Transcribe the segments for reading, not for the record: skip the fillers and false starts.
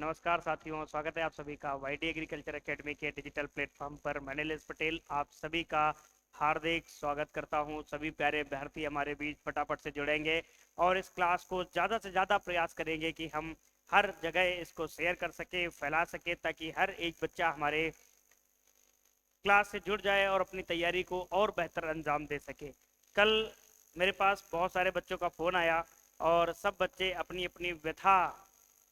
नमस्कार साथियों, स्वागत है आप सभी का वाईडी एग्रीकल्चर एकेडमी के डिजिटल प्लेटफॉर्म पर। मैं नीलेश पटेल आप सभी का हार्दिक स्वागत करता हूं। सभी प्यारे अभ्यर्थी हमारे बीच फटाफट से जुड़ेंगे और इस क्लास को ज़्यादा से ज़्यादा प्रयास करेंगे कि हम हर जगह इसको शेयर कर सके, फैला सके, ताकि हर एक बच्चा हमारे क्लास से जुड़ जाए और अपनी तैयारी को और बेहतर अंजाम दे सके। कल मेरे पास बहुत सारे बच्चों का फ़ोन आया और सब बच्चे अपनी अपनी व्यथा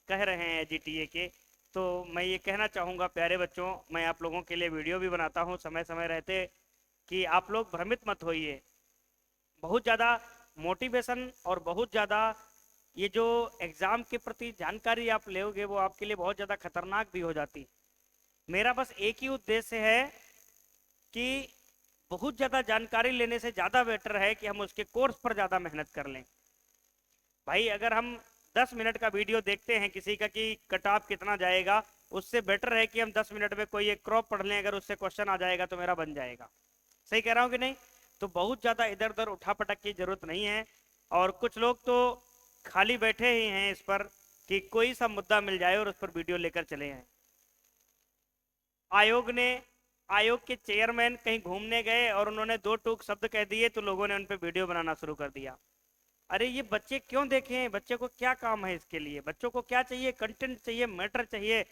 कह रहे हैं जीटीए के। तो मैं ये कहना चाहूँगा प्यारे बच्चों, मैं आप लोगों के लिए वीडियो भी बनाता हूँ समय समय रहते, कि आप लोग भ्रमित मत होइए। बहुत ज़्यादा मोटिवेशन और बहुत ज़्यादा ये जो एग्ज़ाम के प्रति जानकारी आप लोगे वो आपके लिए बहुत ज़्यादा खतरनाक भी हो जाती। मेरा बस एक ही उद्देश्य है कि बहुत ज़्यादा जानकारी लेने से ज़्यादा बेटर है कि हम उसके कोर्स पर ज़्यादा मेहनत कर लें। भाई अगर हम 10 मिनट का वीडियो देखते हैं किसी का कि कट ऑफ कितना जाएगा, उससे बेटर है कि हम 10 मिनट में कोई एक क्रॉप पढ़ लें, अगर उससे क्वेश्चन आ जाएगा तो मेरा बन जाएगा। सही कह रहा हूँ कि नहीं? तो बहुत ज़्यादा इधर उधर उठा पटक की जरूरत नहीं है। और कुछ लोग तो खाली बैठे ही हैं इस पर कि कोई सा मुद्दा मिल जाए और उस पर वीडियो लेकर चले हैं। आयोग के चेयरमैन कहीं घूमने गए और उन्होंने दो टूक शब्द कह दिए तो लोगों ने उन पर वीडियो बनाना शुरू कर दिया। अरे ये बच्चे क्यों देखें? बच्चे को क्या काम है इसके लिए? बच्चों को क्या चाहिए? कंटेंट चाहिए, मैटर चाहिए,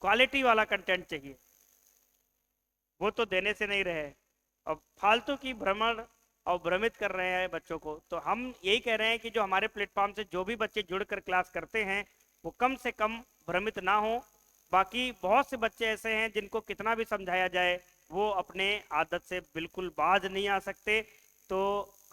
क्वालिटी वाला कंटेंट चाहिए। वो तो देने से नहीं रहे और फालतू की भ्रमण और भ्रमित कर रहे हैं बच्चों को। तो हम यही कह रहे हैं कि जो हमारे प्लेटफॉर्म से जो भी बच्चे जुड़कर क्लास करते हैं वो कम से कम भ्रमित ना हो। बाकी बहुत से बच्चे ऐसे हैं जिनको कितना भी समझाया जाए वो अपने आदत से बिल्कुल बाज नहीं आ सकते। तो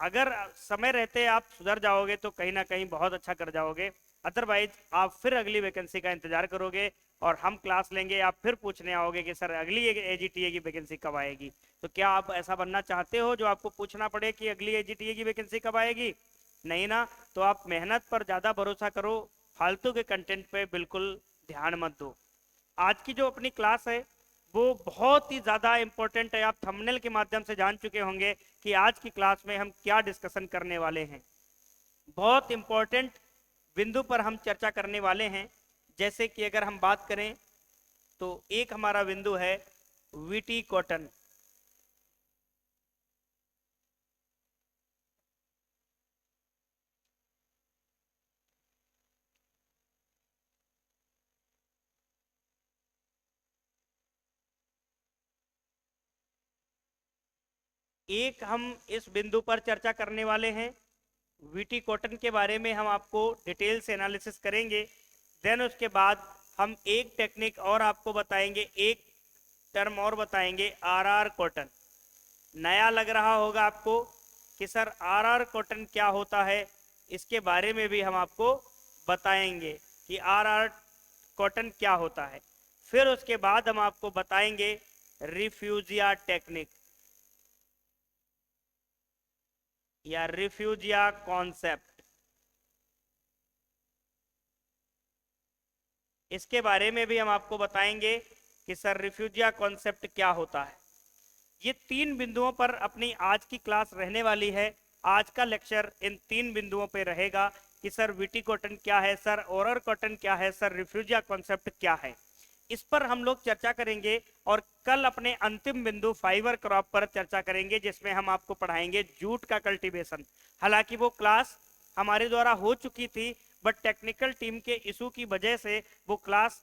अगर समय रहते आप सुधर जाओगे तो कहीं ना कहीं बहुत अच्छा कर जाओगे। अदरवाइज आप फिर अगली वैकेंसी का इंतजार करोगे और हम क्लास लेंगे, आप फिर पूछने आओगे कि सर अगली एजीटीए की वैकेंसी कब आएगी। तो क्या आप ऐसा बनना चाहते हो जो आपको पूछना पड़े कि अगली एजीटीए की वैकेंसी कब आएगी? नहीं ना। तो आप मेहनत पर ज़्यादा भरोसा करो, फालतू के कंटेंट पे बिल्कुल ध्यान मत दो। आज की जो अपनी क्लास है वो बहुत ही ज़्यादा इंपॉर्टेंट है। आप थंबनेल के माध्यम से जान चुके होंगे कि आज की क्लास में हम क्या डिस्कशन करने वाले हैं। बहुत इंपॉर्टेंट बिंदु पर हम चर्चा करने वाले हैं। जैसे कि अगर हम बात करें तो एक हमारा बिंदु है वीटी कॉटन। एक हम इस बिंदु पर चर्चा करने वाले हैं, वीटी कॉटन के बारे में हम आपको डिटेल से एनालिसिस करेंगे। देन उसके बाद हम एक टेक्निक और आपको बताएंगे, एक टर्म और बताएंगे, आरआर कॉटन। नया लग रहा होगा आपको कि सर आरआर कॉटन क्या होता है, इसके बारे में भी हम आपको बताएंगे कि आरआर कॉटन क्या होता है। फिर उसके बाद हम आपको बताएंगे रिफ्यूजिया टेक्निक या रिफ्यूजिया कॉन्सेप्ट। इसके बारे में भी हम आपको बताएंगे कि सर रिफ्यूजिया कॉन्सेप्ट क्या होता है। ये तीन बिंदुओं पर अपनी आज की क्लास रहने वाली है। आज का लेक्चर इन तीन बिंदुओं पर रहेगा कि सर वीटी कॉटन क्या है, सर ओरर कॉटन क्या है, सर रिफ्यूजिया कॉन्सेप्ट क्या है। इस पर हम लोग चर्चा करेंगे और कल अपने अंतिम बिंदु फाइबर क्रॉप पर चर्चा करेंगे, जिसमें हम आपको पढ़ाएंगे जूट का कल्टीवेशन। हालांकि वो क्लास हमारे द्वारा हो चुकी थी, बट टेक्निकल टीम के इशू की वजह से वो क्लास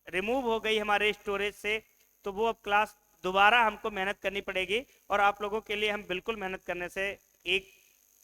रिमूव हो गई हमारे स्टोरेज से। तो वो अब क्लास दोबारा हमको मेहनत करनी पड़ेगी और आप लोगों के लिए हम बिल्कुल मेहनत करने से एक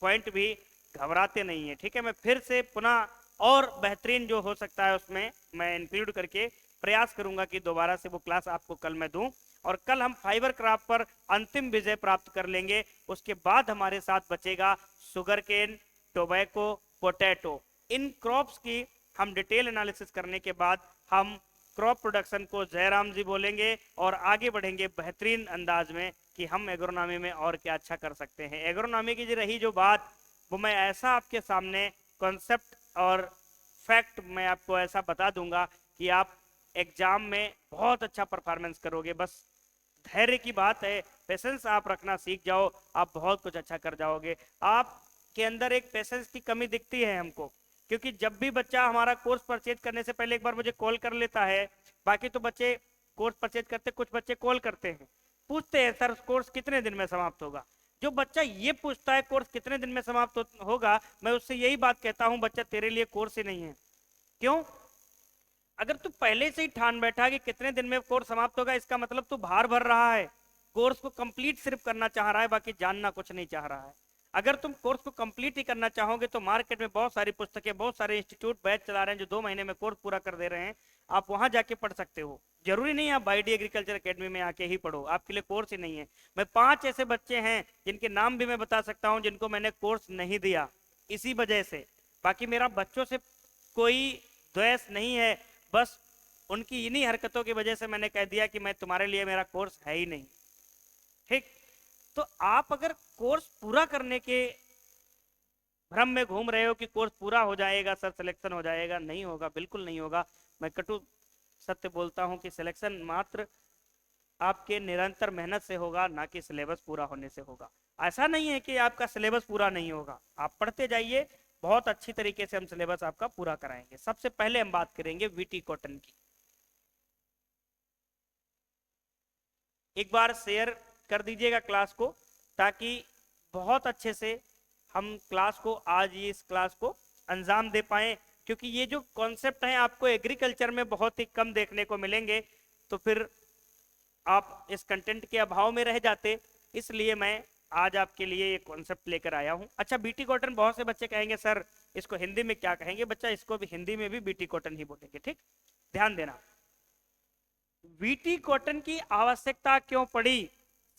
पॉइंट भी घबराते नहीं है। ठीक है, मैं फिर से पुनः और बेहतरीन जो हो सकता है उसमें मैं इंक्लूड करके प्रयास करूंगा कि दोबारा से वो क्लास आपको कल मैं दूं। और कल हम फाइबर क्राफ्ट पर अंतिम विजय प्राप्त कर लेंगे। उसके बाद हमारे साथ बचेगा शुगर केन, टोबैको, पोटैटो। इन क्रॉप्स की हम डिटेल एनालिसिस करने के बाद हम क्रॉप प्रोडक्शन को जयराम जी बोलेंगे और आगे बढ़ेंगे बेहतरीन अंदाज में कि हम एग्रोनॉमी में और क्या अच्छा कर सकते हैं। एग्रोनॉमी की रही जो बात, वो मैं ऐसा आपके सामने कॉन्सेप्ट और फैक्ट मैं आपको ऐसा बता दूंगा कि आप एग्जाम में बहुत अच्छा परफॉर्मेंस करोगे। बस धैर्य की बात है, पेशेंस आप रखना सीख जाओ, आप बहुत कुछ अच्छा कर जाओगे। आपके अंदर एक पेशेंस की कमी दिखती है हमको। क्योंकि जब भी बच्चा हमारा कोर्स परचेज करने से पहले एक बार मुझे कॉल कर लेता है, बाकी तो बच्चे कोर्स परचेज करते, कुछ बच्चे कॉल करते हैं, पूछते हैं सर कोर्स कितने दिन में समाप्त होगा। जो बच्चा ये पूछता है कोर्स कितने दिन में समाप्त होगा, मैं उससे यही बात कहता हूं, बच्चा तेरे लिए कोर्स ही नहीं है। क्यों? अगर तू पहले से ही ठान बैठा कि कितने दिन में कोर्स समाप्त होगा, इसका मतलब तू भार भर रहा है, कोर्स को कंप्लीट सिर्फ करना चाह रहा है, बाकी जानना कुछ नहीं चाह रहा है। अगर तुम कोर्स को कंप्लीट ही करना चाहोगे तो मार्केट में बहुत सारी पुस्तकें, बहुत सारे इंस्टीट्यूट बैच चला रहे हैं जो 2 महीने में कोर्स पूरा कर दे रहे हैं, आप वहां जाके पढ़ सकते हो। जरूरी नहीं आप बाईडी एग्रीकल्चर एकेडमी में आके ही पढ़ो, आपके लिए कोर्स ही नहीं है। मैं 5 ऐसे बच्चे हैं जिनके नाम भी मैं बता सकता हूं जिनको मैंने कोर्स नहीं दिया इसी वजह से। बाकी मेरा बच्चों से कोई द्वेष नहीं है, बस उनकी इन्हीं हरकतों की वजह से मैंने कह दिया कि मैं तुम्हारे लिए, मेरा कोर्स है ही नहीं। ठीक, तो आप अगर कोर्स पूरा करने के भ्रम में घूम रहे हो कि कोर्स पूरा हो जाएगा सर, सिलेक्शन हो जाएगा, नहीं होगा, बिल्कुल नहीं होगा। मैं कटु सत्य बोलता हूं कि सिलेक्शन मात्र आपके निरंतर मेहनत से होगा, ना कि सिलेबस पूरा होने से होगा। ऐसा नहीं है कि आपका सिलेबस पूरा नहीं होगा, आप पढ़ते जाइए, बहुत अच्छी तरीके से हम सिलेबस आपका पूरा कराएंगे। सबसे पहले हम बात करेंगे वीटी कॉटन की। एक बार शेयर कर दीजिएगा क्लास को, ताकि बहुत अच्छे से हम क्लास को, आज ये इस क्लास को अंजाम दे पाए, क्योंकि ये जो कॉन्सेप्ट है आपको एग्रीकल्चर में बहुत ही कम देखने को मिलेंगे, तो फिर आप इस कंटेंट के अभाव में रह जाते। इसलिए मैं आज आपके लिए ये कॉन्सेप्ट लेकर आया हूं। अच्छा, बीटी कॉटन, बहुत से बच्चे कहेंगे सर इसको हिंदी में क्या कहेंगे? बच्चा इसको भी हिंदी में भी बीटी कॉटन ही बोलेंगे। ठीक, ध्यान देना। बीटी कॉटन की आवश्यकता क्यों पड़ी,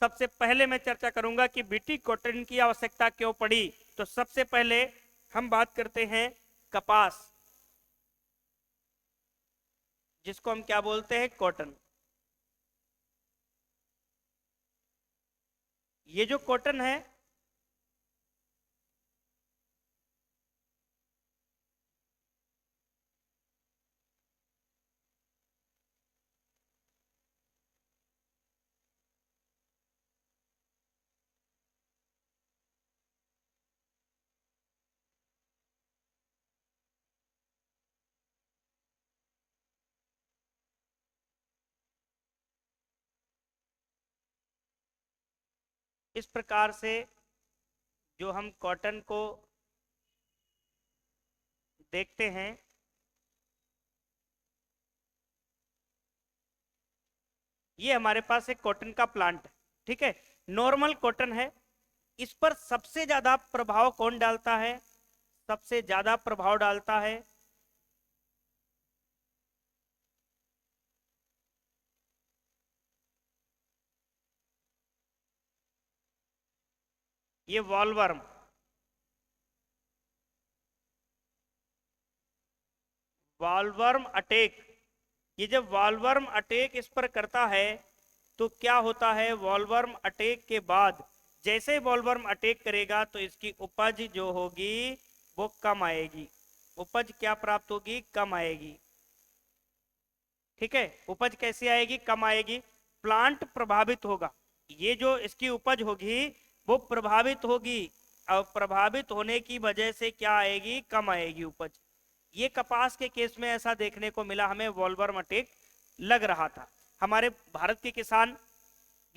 सबसे पहले मैं चर्चा करूंगा कि बीटी कॉटन की आवश्यकता क्यों पड़ी। तो सबसे पहले हम बात करते हैं कपास, जिसको हम क्या बोलते हैं? कॉटन। ये जो कॉटन है, इस प्रकार से जो हम कॉटन को देखते हैं, ये हमारे पास एक कॉटन का प्लांट है। ठीक है, नॉर्मल कॉटन है। इस पर सबसे ज्यादा प्रभाव कौन डालता है? सबसे ज्यादा प्रभाव डालता है ये वॉलवर्म। वॉलवर्म अटैक, ये जब वॉलवर्म अटैक इस पर करता है तो क्या होता है? वॉलवर्म अटैक के बाद जैसे वॉलवर्म अटैक करेगा तो इसकी उपज जो होगी वो कम आएगी। उपज क्या प्राप्त होगी? कम आएगी। ठीक है, उपज कैसे आएगी? कम आएगी। प्लांट प्रभावित होगा, ये जो इसकी उपज होगी वो प्रभावित होगी, और प्रभावित होने की वजह से क्या आएगी? कम आएगी उपज। ये कपास के केस में ऐसा देखने को मिला, हमें वॉलवर्म अटैक लग रहा था। हमारे भारत के किसान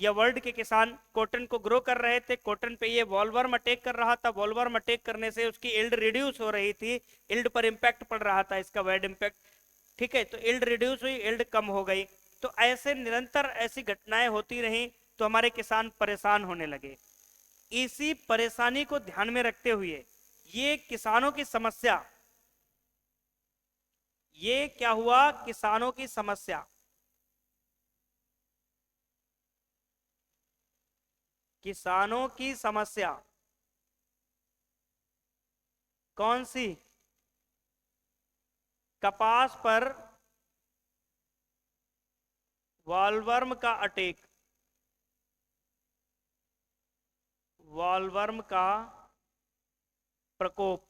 या वर्ल्ड के किसान कॉटन को ग्रो कर रहे थे, कॉटन पे ये वॉलवर्म अटैक कर रहा था। वॉलवर्म अटैक करने से उसकी इल्ड रिड्यूस हो रही थी, इल्ड पर इंपैक्ट पड़ रहा था, इसका बैड इंपैक्ट। ठीक है, तो इल्ड रिड्यूस हुई, इल्ड कम हो गई। तो ऐसे निरंतर ऐसी घटनाएं होती रही तो हमारे किसान परेशान होने लगे। इसी परेशानी को ध्यान में रखते हुए ये किसानों की समस्या, ये क्या हुआ? किसानों की समस्या, किसानों की समस्या कौन सी? कपास पर वॉलवर्म का अटैक, वॉलवर्म का प्रकोप।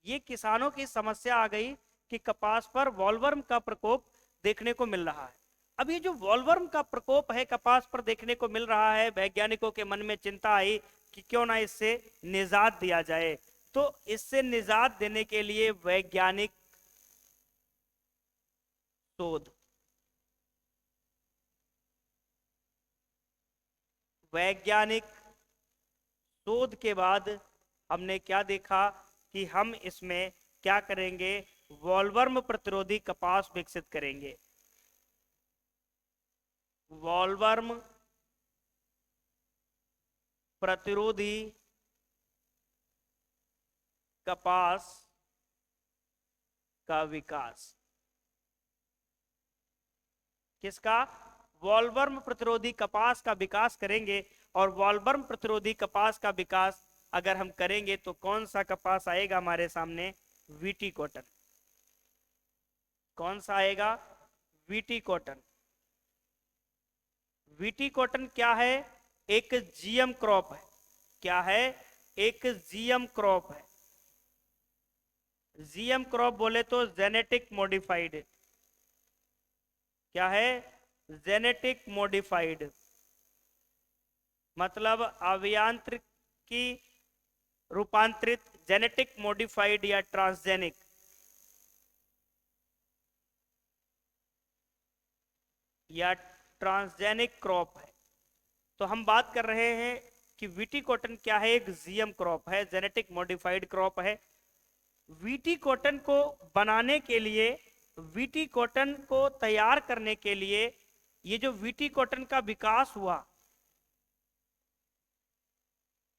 ये किसानों की समस्या आ गई कि कपास पर वॉलवर्म का प्रकोप देखने को मिल रहा है। अब ये जो वॉलवर्म का प्रकोप है कपास पर देखने को मिल रहा है, वैज्ञानिकों के मन में चिंता आई कि क्यों ना इससे निजात दिया जाए। तो इससे निजात देने के लिए वैज्ञानिक शोध, वैज्ञानिक शोध के बाद हमने क्या देखा कि हम इसमें क्या करेंगे, वॉलवर्म प्रतिरोधी कपास विकसित करेंगे। वॉलवर्म प्रतिरोधी कपास का विकास। किसका? वॉलवर्म प्रतिरोधी कपास का विकास करेंगे। और वॉलवर्म प्रतिरोधी कपास का विकास अगर हम करेंगे तो कौन सा कपास आएगा हमारे सामने? VT cotton. कौन सा आएगा? VT cotton. वीटी कॉटन क्या है? एक जीएम क्रॉप है। क्या है? एक जीएम क्रॉप है। जीएम क्रॉप बोले तो जेनेटिक मॉडिफाइड। क्या है? जेनेटिक मॉडिफाइड, मतलब अभियांत्रिकी रूपांतरित, जेनेटिक मॉडिफाइड या ट्रांसजेनिक। या ट्रांसजेनिक क्रॉप है। तो हम बात कर रहे हैं कि वीटी कॉटन क्या है? एक जीएम क्रॉप है, जेनेटिक मॉडिफाइड क्रॉप है। वीटी कॉटन को बनाने के लिए, वीटी कॉटन को तैयार करने के लिए, ये जो वीटी कॉटन का विकास हुआ,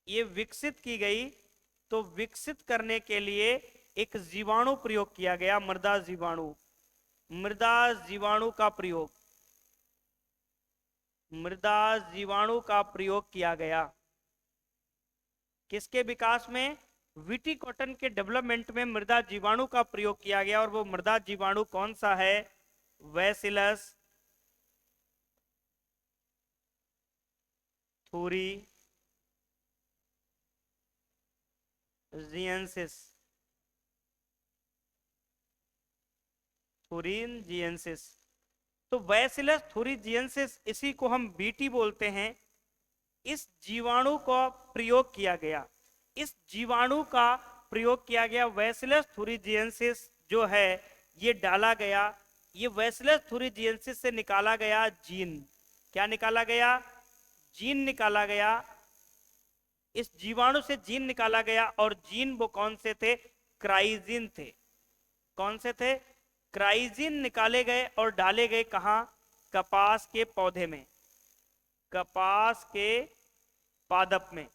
ये विकसित की गई, तो विकसित करने के लिए एक जीवाणु प्रयोग किया गया, मृदा जीवाणु। मृदा जीवाणु का प्रयोग, मृदा जीवाणु का प्रयोग किया गया। किसके विकास में? वीटी कॉटन के डेवलपमेंट में मृदा जीवाणु का प्रयोग किया गया। और वो मृदा जीवाणु कौन सा है? Bacillus thuringiensis। thuringiensis। तो बैसिलस thuringiensis, इसी को हम बीटी बोलते हैं। इस जीवाणु का प्रयोग किया गया, इस जीवाणु का प्रयोग किया गया। बैसिलस thuringiensis जो है ये डाला गया। ये बैसिलस thuringiensis से निकाला गया जीन। क्या निकाला गया? जीन निकाला गया। इस जीवाणु से जीन निकाला गया। और जीन वो कौन से थे? क्राइजिन थे। कौन से थे? क्राइजिन निकाले गए और डाले गए कहां? कपास के पौधे में, कपास के पादप में।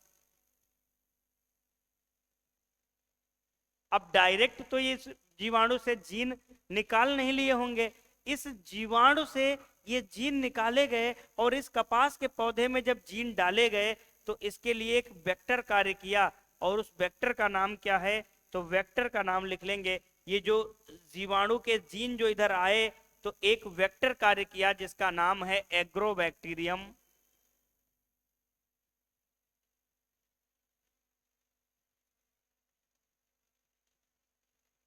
अब डायरेक्ट तो ये जीवाणु से जीन निकाल नहीं लिए होंगे, इस जीवाणु से ये जीन निकाले गए और इस कपास के पौधे में जब जीन डाले गए तो इसके लिए एक वेक्टर कार्य किया। और उस वेक्टर का नाम क्या है? तो वेक्टर का नाम लिख लेंगे। ये जो जीवाणु के जीन जो इधर आए तो एक वेक्टर कार्य किया जिसका नाम है agrobacterium.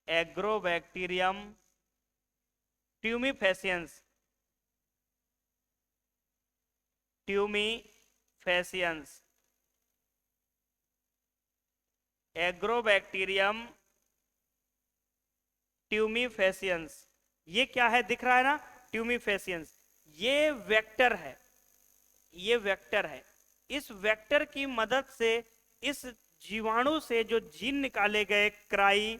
Agrobacterium tumefaciens. Tumefaciens, agrobacterium tumefaciens. ये क्या है? दिख रहा है ना? ट्यूमिफेसियंस। ये वेक्टर है, ये वेक्टर है। इस वेक्टर की मदद से इस जीवाणु से जो जीन निकाले गए, क्राई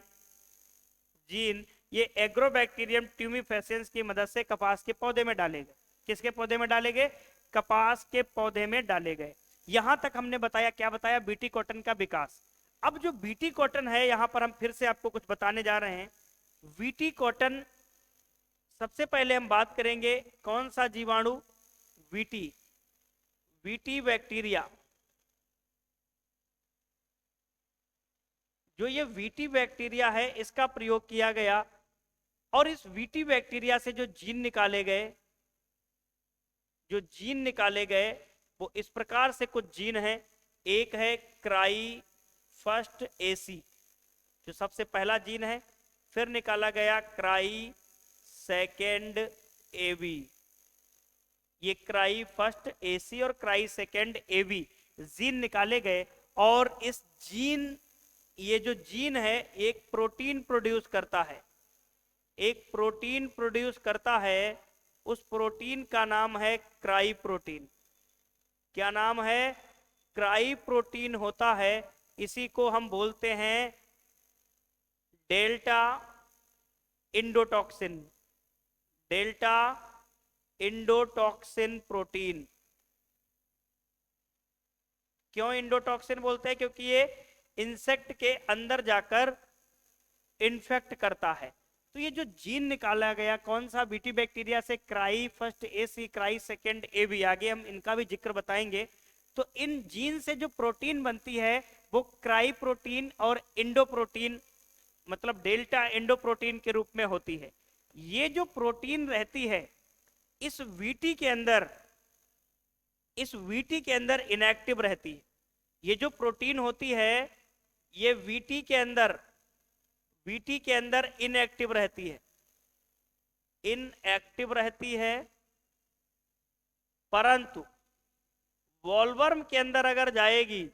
जीन, ये एग्रोबैक्टीरियम ट्यूमिफेसियंस की मदद से कपास के पौधे में डाले गए। किसके पौधे में डाले गए? कपास के पौधे में डाले गए। यहां तक हमने बताया। क्या बताया? बीटी कॉटन का विकास। अब जो बीटी कॉटन है, यहां पर हम फिर से आपको कुछ बताने जा रहे हैं। बीटी कॉटन, सबसे पहले हम बात करेंगे कौन सा जीवाणु? BT, BT bacteria. जो ये वीटी बैक्टीरिया है इसका प्रयोग किया गया। और इस वीटी बैक्टीरिया से जो जीन निकाले गए, जो जीन निकाले गए वो इस प्रकार से कुछ जीन है। एक है क्राई फर्स्ट एसी, जो सबसे पहला जीन है। फिर निकाला गया क्राई सेकेंड एबी। ये क्राई फर्स्ट एसी और क्राई सेकेंड एबी जीन निकाले गए। और इस जीन ये जो जीन है एक प्रोटीन प्रोड्यूस करता है, एक प्रोटीन प्रोड्यूस करता है, उस प्रोटीन का नाम है क्राई प्रोटीन। क्या नाम है? क्राई प्रोटीन होता है। इसी को हम बोलते हैं डेल्टा इंडोटॉक्सिन, डेल्टा इंडोटॉक्सिन प्रोटीन। क्यों इंडोटॉक्सिन बोलते हैं? क्योंकि ये इंसेक्ट के अंदर जाकर इन्फेक्ट करता है। तो ये जो जीन निकाला गया कौन सा? बीटी बैक्टीरिया से, cry first A C, cry second A B, आगे हम इनका भी जिक्र बताएंगे। तो इन जीन से जो प्रोटीन बनती है वो क्राई प्रोटीन और इंडो प्रोटीन, मतलब डेल्टा इंडो प्रोटीन के रूप में होती है। ये जो प्रोटीन रहती है इस वीटी के अंदर, इस वीटी के अंदर इनएक्टिव रहती है। ये जो प्रोटीन होती है ये वीटी के अंदर, वीटी के अंदर इनएक्टिव रहती है, इनएक्टिव रहती है। परंतु वॉलवर्म के अंदर अगर जाएगी,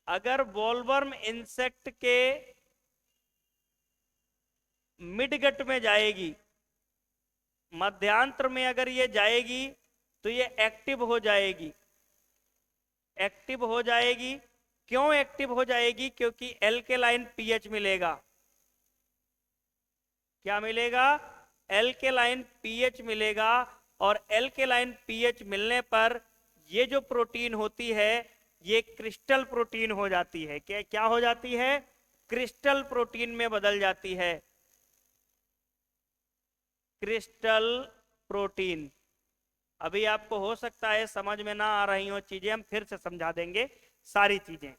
अगर वॉलवर्म इंसेक्ट के मिडगट में जाएगी, मध्यांतर में अगर ये जाएगी तो ये एक्टिव हो जाएगी, एक्टिव हो जाएगी। क्यों एक्टिव हो जाएगी? क्योंकि एल्केलाइन पीएच मिलेगा। क्या मिलेगा? एल्केलाइन पीएच मिलेगा। और एल्केलाइन पीएच मिलने पर ये जो प्रोटीन होती है ये क्रिस्टल प्रोटीन हो जाती है। क्या हो जाती है? क्रिस्टल प्रोटीन में बदल जाती है, क्रिस्टल प्रोटीन। अभी आपको हो सकता है समझ में ना आ रही हो चीजें, हम फिर से समझा देंगे सारी चीजें।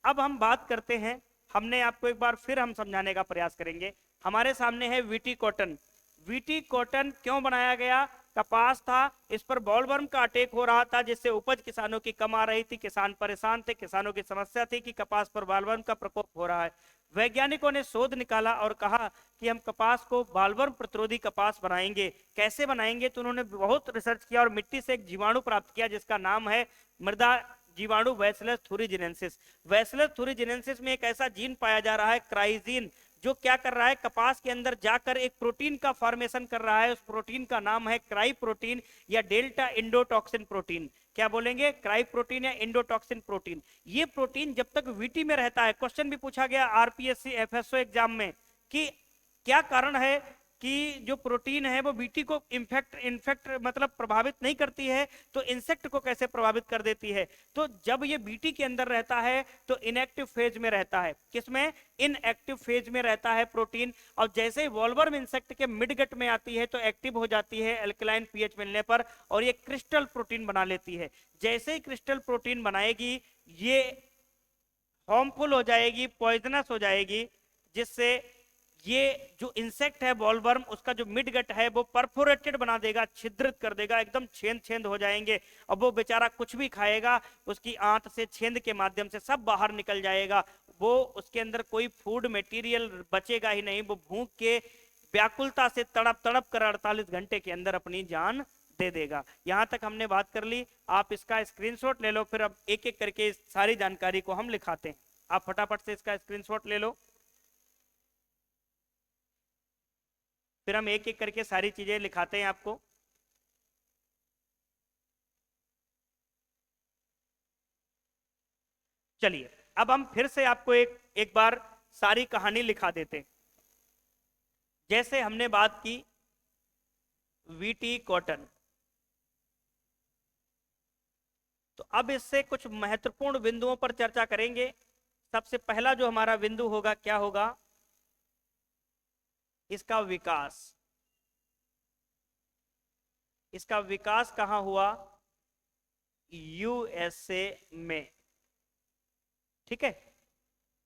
अब हम बात करते हैं, हमने आपको एक बार फिर हम समझाने का प्रयास करेंगे। हमारे सामने है वीटी कॉटन। वीटी कॉटन क्यों बनाया गया? कपास था, इस पर बॉलवर्म का अटैक हो रहा था जिससे उपज किसानों की कम आ रही थी, किसान परेशान थे, किसानों की समस्या थी कि कपास पर बॉलवर्म का प्रकोप हो रहा है। वैज्ञानिकों ने शोध निकाला और कहा कि हम कपास को बॉलवर्म प्रतिरोधी कपास बनाएंगे। कैसे बनाएंगे? तो उन्होंने बहुत रिसर्च किया और मिट्टी से एक जीवाणु प्राप्त किया जिसका नाम है मृदा जीवाणु बैसिलस थुरिजिनेंसिस। बैसिलस थुरिजिनेंसिस में एक ऐसा जीन पाया जा रहा है क्राइजीन, जो क्या कर रहा है? कपास के अंदर जाकर एक प्रोटीन का फॉर्मेशन कर रहा है। उस प्रोटीन का नाम है क्राई प्रोटीन या डेल्टा इंडोटॉक्सिन प्रोटीन। क्या बोलेंगे? क्राई प्रोटीन या इंडोटॉक्सिन प्रोटीन। ये प्रोटीन जब तक वीटी में रहता है, क्वेश्चन भी पूछा गया आरपीएससी एफएसओ एग्जाम में कि क्या कारण है कि जो प्रोटीन है वो बीटी को इन्फेक्ट मतलब प्रभावित नहीं करती है, तो इंसेक्ट को कैसे प्रभावित कर देती है? तो जब ये बीटी के अंदर रहता है तो इनएक्टिव फेज में रहता है। किसमें? इनएक्टिव फेज में रहता है प्रोटीन। और जैसे ही वॉलवर्म इंसेक्ट के मिडगट में आती है तो एक्टिव हो जाती है एल्कलाइन पीएच मिलने पर और ये क्रिस्टल प्रोटीन बना लेती है। जैसे ही क्रिस्टल प्रोटीन बनाएगी ये हार्मफुल हो जाएगी, पॉइजनस हो जाएगी, जिससे ये जो इंसेक्ट है बॉलवर्म, उसका जो मिडगट है वो परफोरेटेड बना देगा, छिद्रित कर देगा, एकदम छेद छेद हो जाएंगे। अब वो बेचारा कुछ भी खाएगा उसकी आंत से छेद के माध्यम से सब बाहर निकल जाएगा। वो उसके अंदर कोई फूड मटेरियल बचेगा ही नहीं। वो भूख के व्याकुलता से तड़प तड़प कर 48 घंटे के अंदर अपनी जान दे देगा। यहां तक हमने बात कर ली। आप इसका स्क्रीनशॉट ले लो, फिर अब एक एक करके सारी जानकारी को हम लिखाते हैं। आप फटाफट से इसका स्क्रीनशॉट ले लो, फिर हम एक एक करके सारी चीजें लिखाते हैं आपको। चलिए अब हम फिर से आपको एक बार सारी कहानी लिखा देते हैं। जैसे हमने बात की वीटी कॉटन, तो अब इससे कुछ महत्वपूर्ण बिंदुओं पर चर्चा करेंगे। सबसे पहला जो हमारा बिंदु होगा क्या होगा? इसका विकास। इसका विकास कहां हुआ? यूएसए में। ठीक है,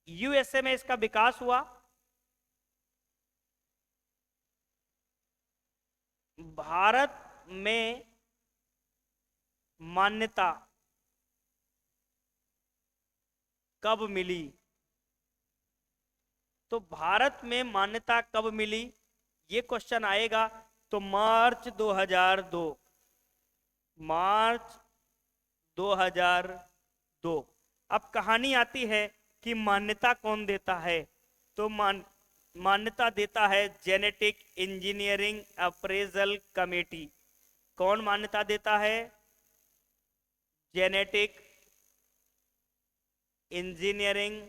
यूएसए में इसका विकास हुआ। भारत में मान्यता कब मिली? तो भारत में मान्यता कब मिली ये क्वेश्चन आएगा तो मार्च 2002, मार्च 2002। अब कहानी आती है कि मान्यता कौन देता है, तो मान्यता देता है जेनेटिक इंजीनियरिंग अप्रेजल कमेटी। कौन मान्यता देता है? Genetic engineering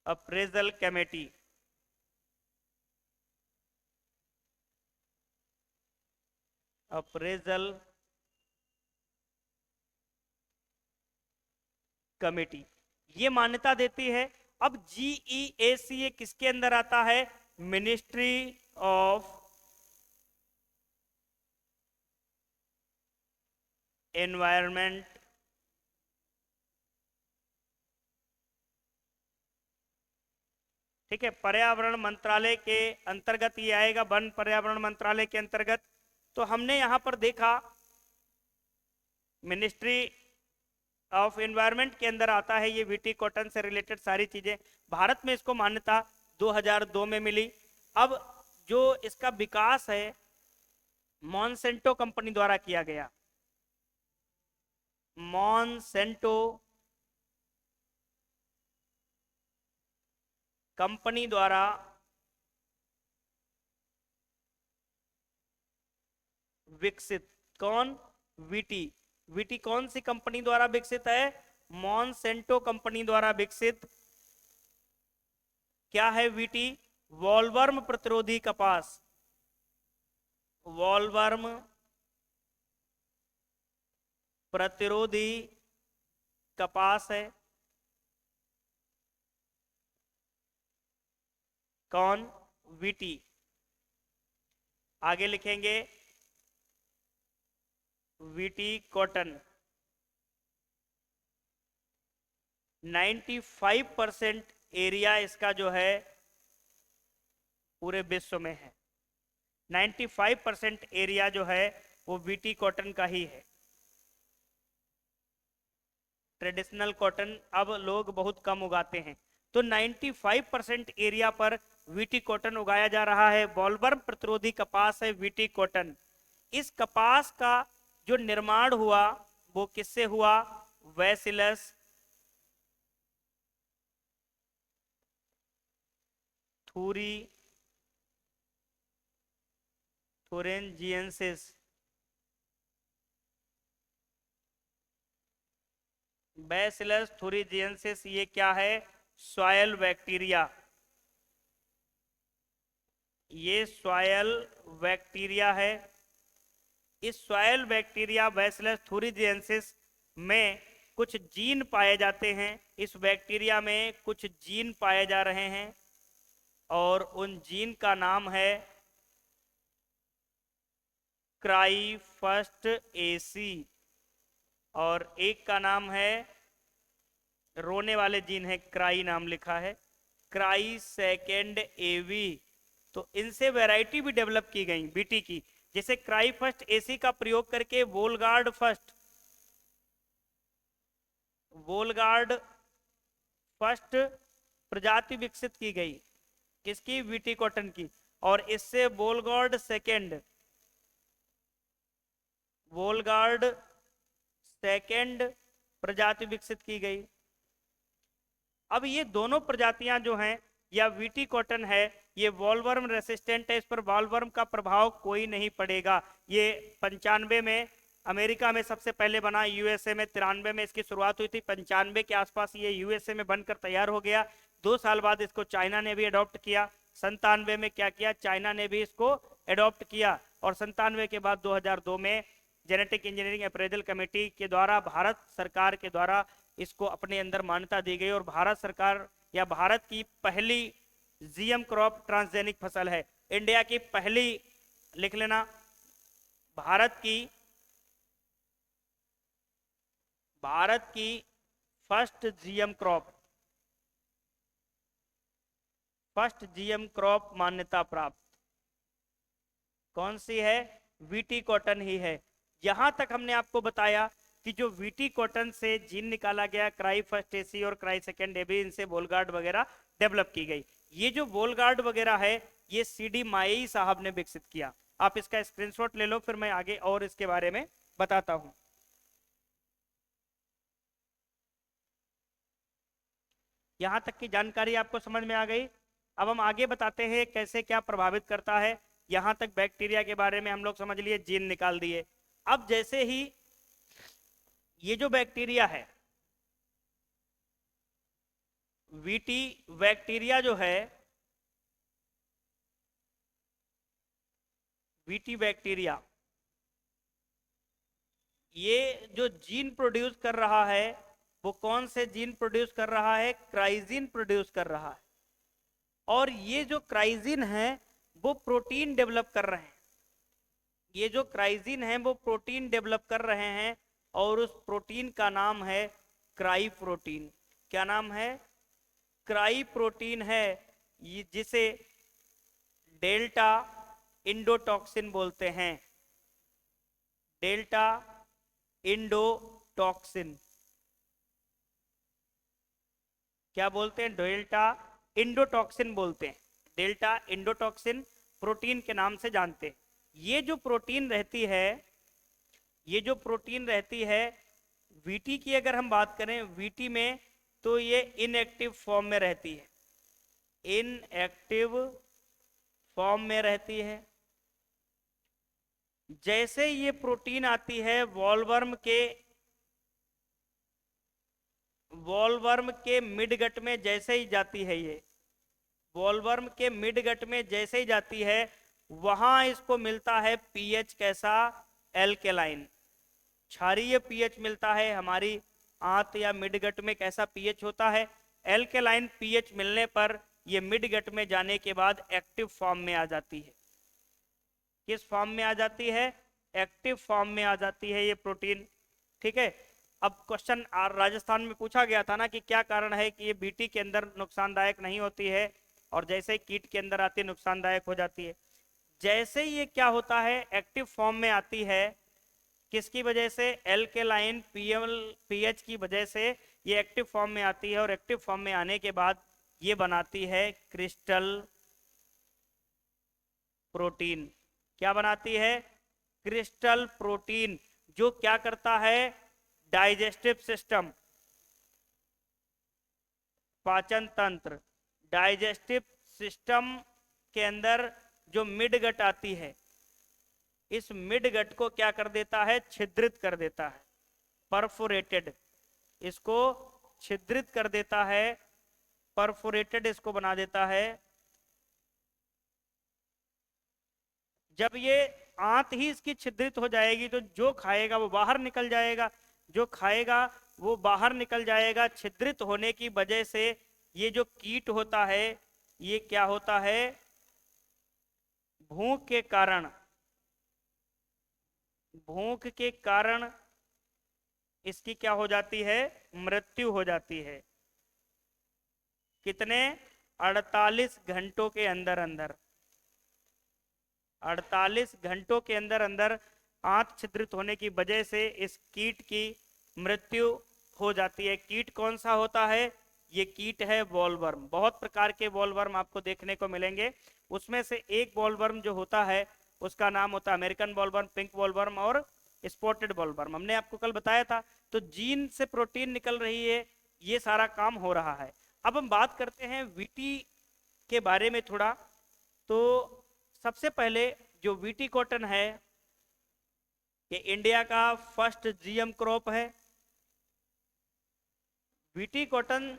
appraisal committee. Appraisal committee ये मान्यता देती है। अब जीईएसी ये किसके अंदर आता है? मिनिस्ट्री ऑफ एनवायरनमेंट, ठीक है, पर्यावरण मंत्रालय के अंतर्गत ये आएगा, वन पर्यावरण मंत्रालय के अंतर्गत। तो हमने यहां पर देखा मिनिस्ट्री ऑफ एनवायरनमेंट के अंदर आता है ये वीटी कॉटन से रिलेटेड सारी चीजें। भारत में इसको मान्यता 2002 में मिली। अब जो इसका विकास है मॉन्सेंटो कंपनी द्वारा किया गया। मॉन्सेंटो कंपनी द्वारा विकसित। कौन? वीटी। वीटी कौन सी कंपनी द्वारा विकसित है? मॉन्सेंटो कंपनी द्वारा विकसित। क्या है वीटी? वॉलवर्म प्रतिरोधी कपास। वॉलवर्म प्रतिरोधी कपास है। कौन? वीटी। आगे लिखेंगे वीटी कॉटन। 95% एरिया इसका जो है पूरे विश्व में है। 95% एरिया जो है वो वीटी कॉटन का ही है। ट्रेडिशनल कॉटन अब लोग बहुत कम उगाते हैं, तो 95% एरिया पर वीटी कॉटन उगाया जा रहा है। बॉलवर्म प्रतिरोधी कपास है वीटी कॉटन। इस कपास का जो निर्माण हुआ वो किससे हुआ? Bacillus thuringiensis. बैसिलस थुरिंजिएंसिस ये क्या है? Soil bacteria. ये सॉयल बैक्टीरिया है। इस सॉयल बैक्टीरिया बैसिलस थुरिंजिएंसिस में कुछ जीन पाए जाते हैं। इस बैक्टीरिया में कुछ जीन पाए जा रहे हैं और उन जीन का नाम है क्राई फर्स्ट एसी और एक का नाम है, रोने वाले जीन है, क्राई नाम लिखा है, क्राई सेकेंड एवी। तो इनसे वैरायटी भी डेवलप की गई बीटी की, जैसे क्राई फर्स्ट एसी का प्रयोग करके वोलगार्ड फर्स्ट प्रजाति विकसित की गई। किसकी? वीटी कॉटन की। और इससे वोलगार्ड सेकेंड प्रजाति विकसित की गई। अब ये दोनों प्रजातियां जो हैं, या वीटी कॉटन है, ये वॉलवर्म रेसिस्टेंट है, इस पर वॉलवर्म का प्रभाव कोई नहीं पड़ेगा। ये 95 में अमेरिका में सबसे पहले बना, यूएसए में 93 में इसकी शुरुआत हुई थी, 95 के आसपास ये यूएसए में बनकर तैयार हो गया। 2 साल बाद इसको चाइना ने भी अडॉप्ट किया। 97 में क्या किया? चाइना ने भी इसको अडॉप्ट किया। और 97 के बाद 2002 में जेनेटिक इंजीनियरिंग अप्रेजल कमेटी के द्वारा, भारत सरकार के द्वारा इसको अपने अंदर मान्यता दी गई। और भारत सरकार या भारत की पहली जीएम क्रॉप ट्रांसजेनिक फसल है। इंडिया की पहली, लिख लेना, भारत की फर्स्ट जीएम क्रॉप मान्यता प्राप्त कौन सी है? वीटी कॉटन ही है। यहां तक हमने आपको बताया कि जो वीटी कॉटन से जीन निकाला गया, क्राई फर्स्ट एसी और क्राई सेकेंड एबी, इनसे वोलगार्ड वगैरह डेवलप की गई। ये जो वोलगार्ड वगैरह है ये सीडी माई साहब ने विकसित किया। आप इसका स्क्रीनशॉट ले लो, फिर मैं आगे और इसके बारे में बताता हूं। यहाँ तक की जानकारी आपको समझ में आ गई। अब हम आगे बताते हैं कैसे क्या प्रभावित करता है। यहाँ तक बैक्टीरिया के बारे में हम लोग समझ लिए, जीन निकाल दिए। अब जैसे ही ये जो बैक्टीरिया है, वीटी बैक्टीरिया जो है, वीटी बैक्टीरिया ये जो जीन प्रोड्यूस कर रहा है, वो कौन से जीन प्रोड्यूस कर रहा है? क्राइजीन प्रोड्यूस कर रहा है। और ये जो क्राइजीन है वो प्रोटीन डेवलप कर रहे हैं। ये जो क्राइजीन है वो प्रोटीन डेवलप कर रहे हैं, और उस प्रोटीन का नाम है क्राई प्रोटीन। क्या नाम है? क्राई प्रोटीन है, ये जिसे डेल्टा इंडोटॉक्सिन बोलते हैं। डेल्टा इंडोटॉक्सिन, क्या बोलते हैं? डेल्टा इंडोटॉक्सिन बोलते हैं। डेल्टा इंडोटॉक्सिन प्रोटीन के नाम से जानते हैं। ये जो प्रोटीन रहती है, ये जो प्रोटीन रहती है वीटी की, अगर हम बात करें वीटी में, तो ये इनएक्टिव फॉर्म में रहती है। इनएक्टिव फॉर्म में रहती है। जैसे ये प्रोटीन आती है वॉलवर्म के मिडगट में, जैसे ही जाती है, ये वॉलवर्म के मिडगट में जैसे ही जाती है, वहां इसको मिलता है पीएच कैसा? एल्केलाइन। क्षारीय पीएच मिलता है। हमारी आंत या मिडगट में कैसा पीएच होता है? एल्केलाइन पीएच मिलने पर ये मिडगट में जाने के बाद एक्टिव फॉर्म में आ जाती है। किस फॉर्म में आ जाती है? एक्टिव फॉर्म में आ जाती है ये प्रोटीन। ठीक है। अब क्वेश्चन राजस्थान में पूछा गया था ना कि क्या कारण है कि ये बीटी के अंदर नुकसानदायक नहीं होती है, और जैसे ही कीट के अंदर आती है नुकसानदायक हो जाती है। जैसे ही ये क्या होता है, एक्टिव फॉर्म में आती है, किसकी वजह से? एल्केलाइन पीएच की वजह से ये एक्टिव फॉर्म में आती है, और एक्टिव फॉर्म में आने के बाद ये बनाती है क्रिस्टल प्रोटीन। क्या बनाती है? क्रिस्टल प्रोटीन, जो क्या करता है? डाइजेस्टिव सिस्टम, पाचन तंत्र, डाइजेस्टिव सिस्टम के अंदर जो मिडगट आती है, इस मिडगट को क्या कर देता है? छिद्रित कर देता है। परफोरेटेड, इसको छिद्रित कर देता है। परफोरेटेड इसको बना देता है। जब ये आंत ही इसकी छिद्रित हो जाएगी तो जो खाएगा वो बाहर निकल जाएगा, जो खाएगा वो बाहर निकल जाएगा। छिद्रित होने की वजह से ये जो कीट होता है, ये क्या होता है? भूख के कारण, भूख के कारण इसकी क्या हो जाती है? मृत्यु हो जाती है। कितने? 48 घंटों के अंदर अंदर, 48 घंटों के अंदर अंदर आंत छिद्रित होने की वजह से इस कीट की मृत्यु हो जाती है। कीट कौन सा होता है? ये कीट है बॉलवर्म। बहुत प्रकार के बॉलवर्म आपको देखने को मिलेंगे। उसमें से एक बॉलवर्म जो होता है उसका नाम होता है अमेरिकन बॉलवर्म, पिंक बॉलवर्म और स्पॉटेड बॉलवर्म। हमने आपको कल बताया था। तो जीन से प्रोटीन निकल रही है, ये सारा काम हो रहा है। अब हम बात करते हैं वीटी के बारे में थोड़ा। तो सबसे पहले जो वीटी कॉटन है, ये इंडिया का फर्स्ट जीएम क्रॉप है। वीटी कॉटन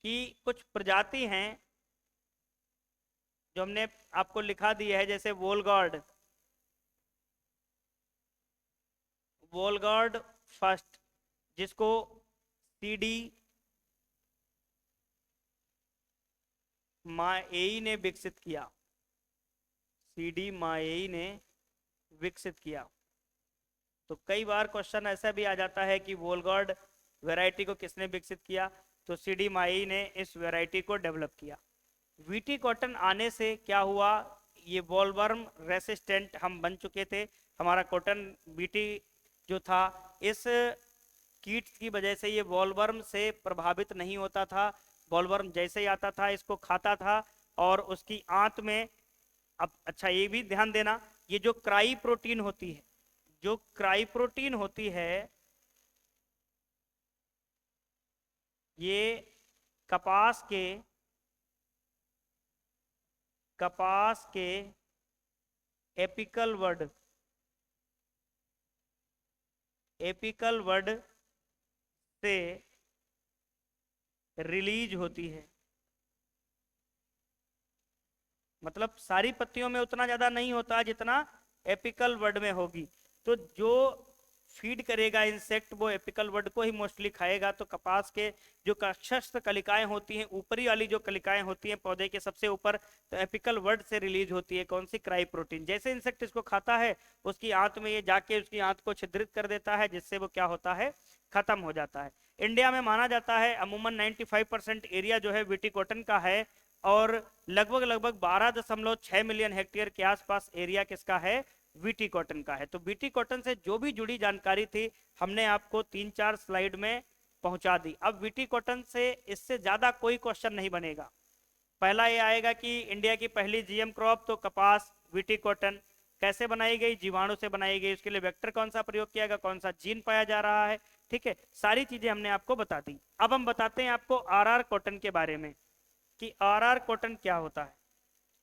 की कुछ प्रजाति हैं जो हमने आपको लिखा दी है, जैसे वोलगार्ड, वोलगार्ड फर्स्ट, जिसको सीडी माएई ने विकसित किया। सीडी माएई ने विकसित किया। तो कई बार क्वेश्चन ऐसा भी आ जाता है कि वोलगार्ड वैरायटी को किसने विकसित किया? तो सीडी माएई ने इस वैरायटी को डेवलप किया। वीटी कॉटन आने से क्या हुआ? ये बॉलवर्म रेसिस्टेंट हम बन चुके थे। हमारा कॉटन वीटी जो था, इस कीट की वजह से ये बॉलवर्म से प्रभावित नहीं होता था। बॉलवर्म जैसे ही आता था इसको खाता था, और उसकी आंत में, अब अच्छा ये भी ध्यान देना, ये जो क्राई प्रोटीन होती है, जो क्राई प्रोटीन होती है, ये कपास के एपिकल वर्ड से रिलीज होती है। मतलब सारी पत्तियों में उतना ज्यादा नहीं होता जितना एपिकल वर्ड में होगी। तो जो फीड करेगा इंसेक्ट वो एपिकल वर्ड को ही मोस्टली खाएगा। तो कपास के जो कक्षस्थ कलिकाएं होती हैं, ऊपरी वाली जो कलिकाएं होती हैं पौधे के सबसे ऊपर, तो एपिकल वर्ड से रिलीज होती है कौन सी? Cry protein. जैसे इंसेक्ट इसको खाता है उसकी आंत में ये जाके उसकी आंत को छिद्रित कर देता है, जिससे वो क्या होता है? खत्म हो जाता है। इंडिया में माना जाता है अमूमन 95% एरिया जो है वीटी कॉटन का है, और लगभग 12.6 मिलियन हेक्टेयर के आसपास एरिया किसका है? वीटी कॉटन का है। तो वीटी कॉटन से जो भी जुड़ी जानकारी थी हमने आपको 3-4 स्लाइड में पहुंचा दी। अब वीटी कॉटन से इससे ज्यादा कोई क्वेश्चन नहीं बनेगा। पहला ये आएगा कि इंडिया की पहली जीएम क्रॉप तो कपास, वीटी कॉटन कैसे बनाई गई? जीवाणु से बनाई गई। उसके लिए वेक्टर कौन सा प्रयोग किया गया, कौन सा जीन पाया जा रहा है, ठीक है, सारी चीजें हमने आपको बता दी। अब हम बताते हैं आपको आरआर कॉटन के बारे में कि आरआर कॉटन क्या होता है।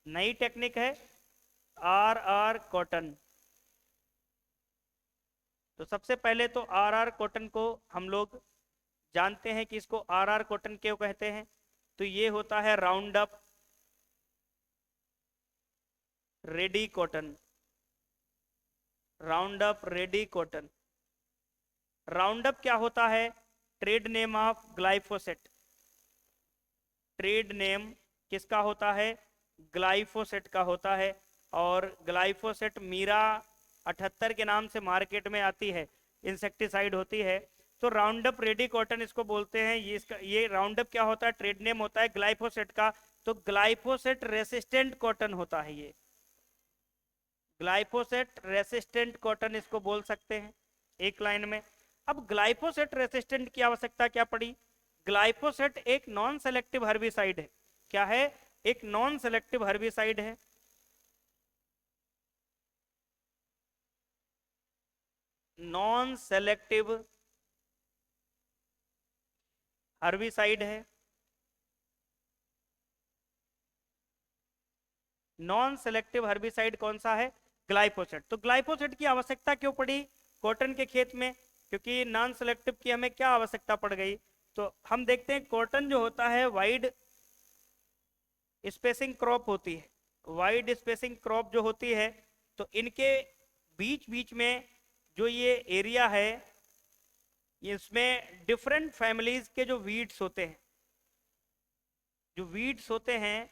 नई टेक्निक है आरआर कॉटन। तो सबसे पहले तो आरआर कॉटन को हम लोग जानते हैं कि इसको आरआर कॉटन क्यों कहते हैं। तो ये होता है round up ready cotton. Round up ready cotton. Round up क्या होता है? Trade name of glyphosate. Trade name किसका होता है? ग्लाइफोसेट का होता है। और ग्लाइफोसेट मीरा 78 के नाम से मार्केट में आती है, इंसेक्टिसाइड होती है। तो राउंड अप रेडी कॉटन इसको बोलते हैं। ये राउंड अप क्या होता है? ट्रेड नेम होता है ग्लाइफोसेट का। तो ग्लाइफोसेट रेसिस्टेंट कॉटन होता है ये। ग्लाइफोसेट रेसिस्टेंट कॉटन इसको बोल सकते हैं एक लाइन में। अब ग्लाइफोसेट रेसिस्टेंट की आवश्यकता क्या पड़ी? ग्लाइफोसेट एक नॉन सेलेक्टिव हर्बिसाइड है। क्या है? एक नॉन सेलेक्टिव हर्बिसाइड है। नॉन सेलेक्टिव हर्बिसाइड है। नॉन सेलेक्टिव हर्बिसाइड कौन सा है? ग्लाइफोसेट। तो ग्लाइफोसेट की आवश्यकता क्यों पड़ी कॉटन के खेत में? क्योंकि नॉन सेलेक्टिव की हमें क्या आवश्यकता पड़ गई? तो हम देखते हैं कॉटन जो होता है वाइड स्पेसिंग क्रॉप होती है। वाइड स्पेसिंग क्रॉप जो होती है, तो इनके बीच बीच में जो ये एरिया है, इसमें डिफरेंट फैमिलीज के जो वीड्स होते हैं, जो वीड्स होते हैं,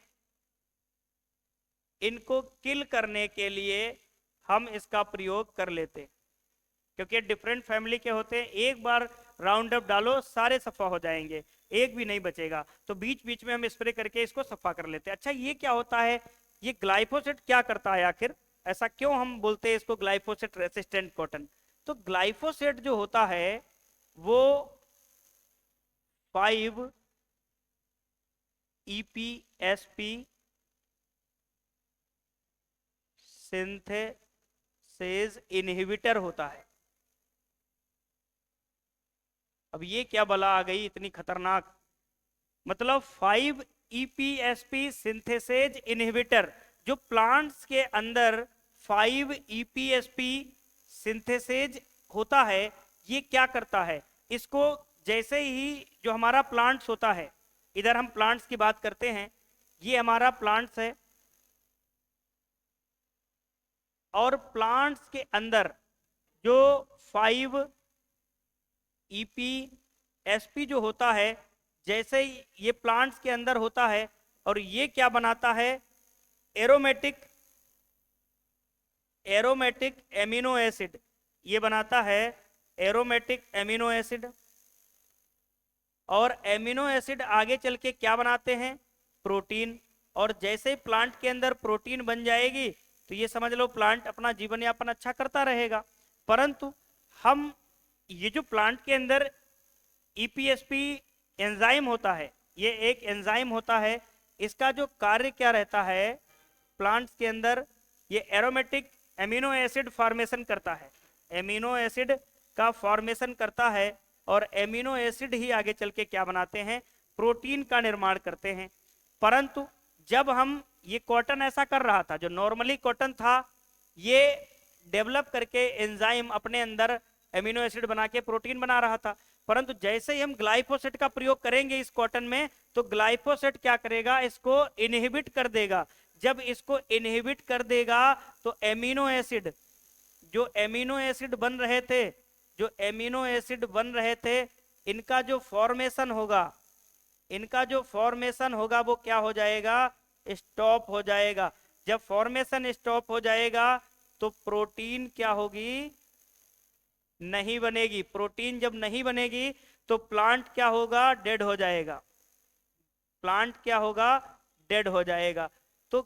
इनको किल करने के लिए हम इसका प्रयोग कर लेते हैं। क्योंकि डिफरेंट फैमिली के होते हैं, एक बार राउंड अप डालो सारे सफा हो जाएंगे, एक भी नहीं बचेगा। तो बीच बीच में हम स्प्रे करके इसको सफा कर लेते हैं। अच्छा, ये क्या होता है? ये ग्लाइफोसेट क्या करता है आखिर? ऐसा क्यों हम बोलते हैं इसको ग्लाइफोसेट रेसिस्टेंट कॉटन? तो ग्लाइफोसेट जो होता है वो 5-EPSP सिंथेसेज इनहिबिटर होता है। अब ये क्या बला आ गई इतनी खतरनाक? मतलब 5-EPSP सिंथेसेज इनहिबिटर, जो प्लांट्स के अंदर 5-EPSP सिंथेसेज होता है, ये क्या करता है? इसको जैसे ही जो हमारा प्लांट्स होता है, इधर हम प्लांट्स की बात करते हैं, ये हमारा प्लांट्स है, और प्लांट्स के अंदर जो 5-EPSP जो होता है, जैसे ही ये प्लांट्स के अंदर होता है, और ये क्या बनाता है? Aromatic amino acid. ये बनाता है एरोमेटिक एमिनो एसिड। और एमिनो एसिड आगे चल के क्या बनाते हैं? प्रोटीन। और जैसे ही प्लांट के अंदर प्रोटीन बन जाएगी तो ये समझ लो प्लांट अपना जीवन यापन अच्छा करता रहेगा। परंतु हम ये जो प्लांट के अंदर ईपीएसपी एंजाइम होता है, ये एक एंजाइम होता है, इसका जो कार्य क्या रहता है? प्लांट्स के अंदर ये एरोमेटिक एमिनो एसिड फॉर्मेशन करता है। एमिनो एसिड का फॉर्मेशन करता है, और एमिनो एसिड ही आगे चल के क्या बनाते हैं? प्रोटीन का निर्माण करते हैं। परंतु जब हम ये कॉटन ऐसा कर रहा था, जो नॉर्मली कॉटन था ये डेवलप करके एंजाइम अपने अंदर एमिनो एसिड बना के प्रोटीन बना रहा था, परंतु जैसे ही हम ग्लाइफोसेट का प्रयोग करेंगे इस कॉटन में, तो ग्लाइफोसेट क्या करेगा, इसको इनहिबिट कर देगा। जब इसको इनहिबिट कर देगा तो एमिनो एसिड, जो एमिनो एसिड बन रहे थे, जो एमिनो एसिड बन रहे थे, इनका जो फॉर्मेशन होगा, इनका जो फॉर्मेशन होगा वो क्या हो जाएगा, स्टॉप हो जाएगा। जब फॉर्मेशन स्टॉप हो जाएगा तो प्रोटीन क्या होगी, नहीं बनेगी। प्रोटीन जब नहीं बनेगी तो प्लांट क्या होगा, डेड हो जाएगा। प्लांट क्या होगा, डेड हो जाएगा। तो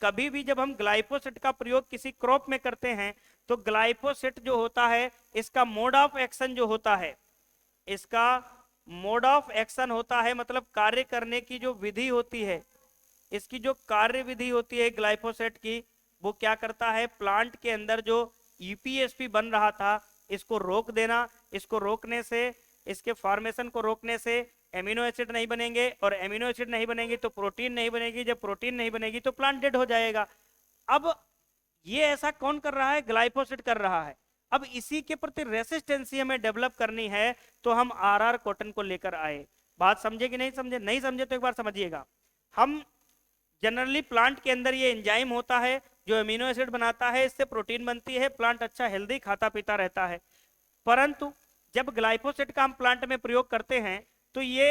कभी भी जब हम ग्लाइफोसेट का प्रयोग किसी क्रॉप में करते हैं तो ग्लाइफोसेट जो होता है, इसका मोड ऑफ एक्शन जो होता है, इसका मोड ऑफ एक्शन होता है, मतलब कार्य करने की जो विधि होती है, इसकी जो कार्य विधि होती है ग्लाइफोसेट की, वो क्या करता है, प्लांट के अंदर जो ईपीएसपी बन रहा था इसको रोक देना। इसको रोकने से, इसके फॉर्मेशन को रोकने से एमिनो एसिड नहीं बनेंगे, और एमिनो एसिड नहीं बनेंगी तो प्रोटीन नहीं बनेगी। जब प्रोटीन नहीं बनेगी तो प्लांट डेड हो जाएगा। अब ये ऐसा कौन कर रहा है, ग्लाइफोसेट कर रहा है। अब इसी के प्रति रेसिस्टेंसी हमें डेवलप करनी है, तो हम आरआर कॉटन को लेकर आए। बात समझे कि नहीं समझे? नहीं समझे तो एक बार समझिएगा। हम जनरली प्लांट के अंदर ये एंजाइम होता है जो एमिनो एसिड बनाता है, इससे प्रोटीन बनती है, प्लांट अच्छा हेल्दी खाता पीता रहता है। परंतु जब ग्लाइफोसेट का हम प्लांट में प्रयोग करते हैं तो ये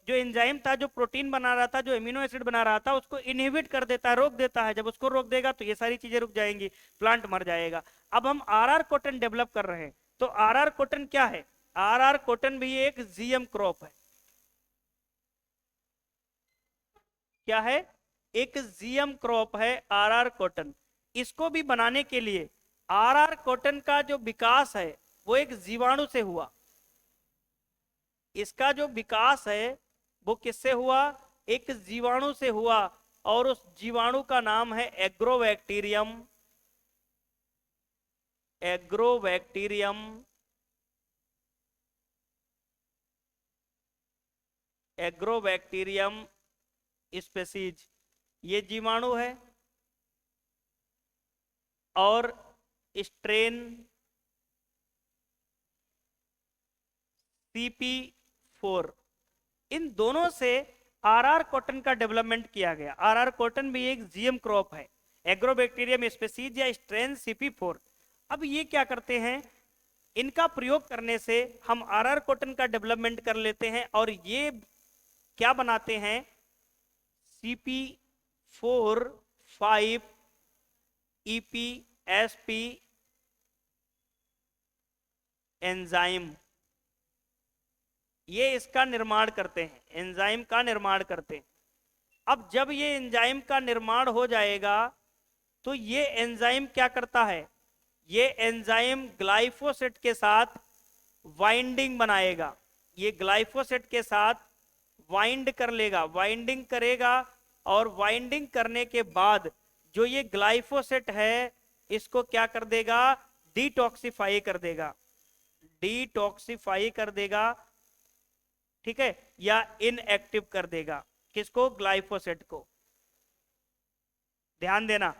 जो एंजाइम था, जो प्रोटीन बना रहा था, जो एमिनो एसिड बना रहा था, उसको इनहिबिट कर देता है, रोक देता है। जब उसको रोक देगा तो ये सारी चीजें रुक जाएंगी, प्लांट मर जाएगा। अब हम आरआर कॉटन डेवलप कर रहे हैं, तो आरआर कॉटन क्या है, आरआर कॉटन भी एक जीएम क्रॉप है। क्या है, एक जीएम क्रॉप है आरआर कॉटन। इसको भी बनाने के लिए आरआर कॉटन का जो विकास है वो एक जीवाणु से हुआ। इसका जो विकास है वो किससे हुआ, एक जीवाणु से हुआ, और उस जीवाणु का नाम है एग्रोबैक्टीरियम। एग्रोबैक्टीरियम, एग्रोबैक्टीरियम स्पेसीज, ये जीवाणु है। और स्ट्रेन CP4, इन दोनों से आरआर कॉटन का डेवलपमेंट किया गया। आरआर कॉटन भी एक जीएम क्रॉप है, एग्रोबैक्टीरियम स्पेसीज या स्ट्रेन CP4। अब ये क्या करते हैं, इनका प्रयोग करने से हम आरआर कॉटन का डेवलपमेंट कर लेते हैं, और ये क्या बनाते हैं, CP4 5 EPSP एंजाइम, ये इसका निर्माण करते हैं, एंजाइम का निर्माण करते हैं। अब जब ये एंजाइम का निर्माण हो जाएगा तो ये एंजाइम क्या करता है, ये एंजाइम ग्लाइफोसेट के साथ वाइंडिंग बनाएगा। ये ग्लाइफोसेट के साथ वाइंड कर लेगा, वाइंडिंग करेगा, और वाइंडिंग करने के बाद जो ये ग्लाइफोसेट है इसको क्या कर देगा, डिटॉक्सिफाई कर देगा, डिटॉक्सिफाई कर देगा, ठीक है, या इनएक्टिव कर देगा। किसको, ग्लाइफोसेट को। ध्यान देना,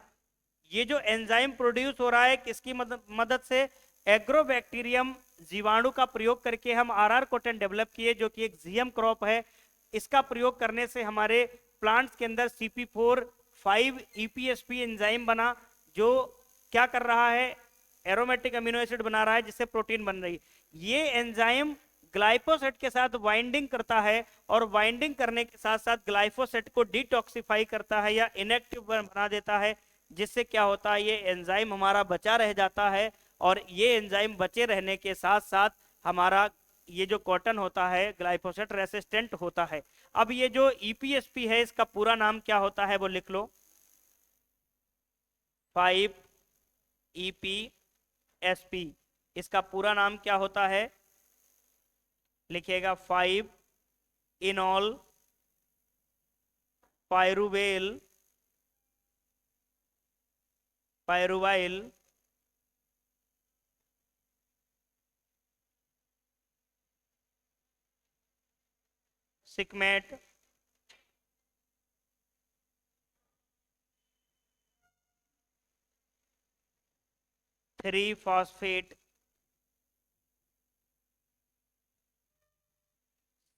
ये जो एंजाइम प्रोड्यूस हो रहा है किसकी मदद से, एग्रोबैक्टीरियम जीवाणु का प्रयोग करके हम आरआर कॉटन डेवलप किए, जो कि एक जीएम क्रॉप है। इसका प्रयोग करने से हमारे प्लांट्स के अंदर CP4 5 EPSP एंजाइम बना, जो क्या कर रहा है, एरोमेटिक अमीनो एसिड बना रहा है, जिससे प्रोटीन बन रही है। ये एंजाइम ग्लाइफोसेट के साथ वाइंडिंग करता है, और वाइंडिंग करने के साथ साथ ग्लाइफोसेट को डिटॉक्सिफाई करता है या इनएक्टिव बना देता है, जिससे क्या होता है, ये एंजाइम हमारा बचा रह जाता है। और ये एंजाइम बचे रहने के साथ साथ हमारा ये जो कॉटन होता है ग्लाइफोसेट रेसिस्टेंट होता है। अब ये जो EPSP है इसका पूरा नाम क्या होता है वो लिख लो, 5 EPSP, इसका पूरा नाम क्या होता है, लिखिएगा 5 इनॉल पायरुवेल पायरुवाइल सिकमेट, थ्री फॉस्फेट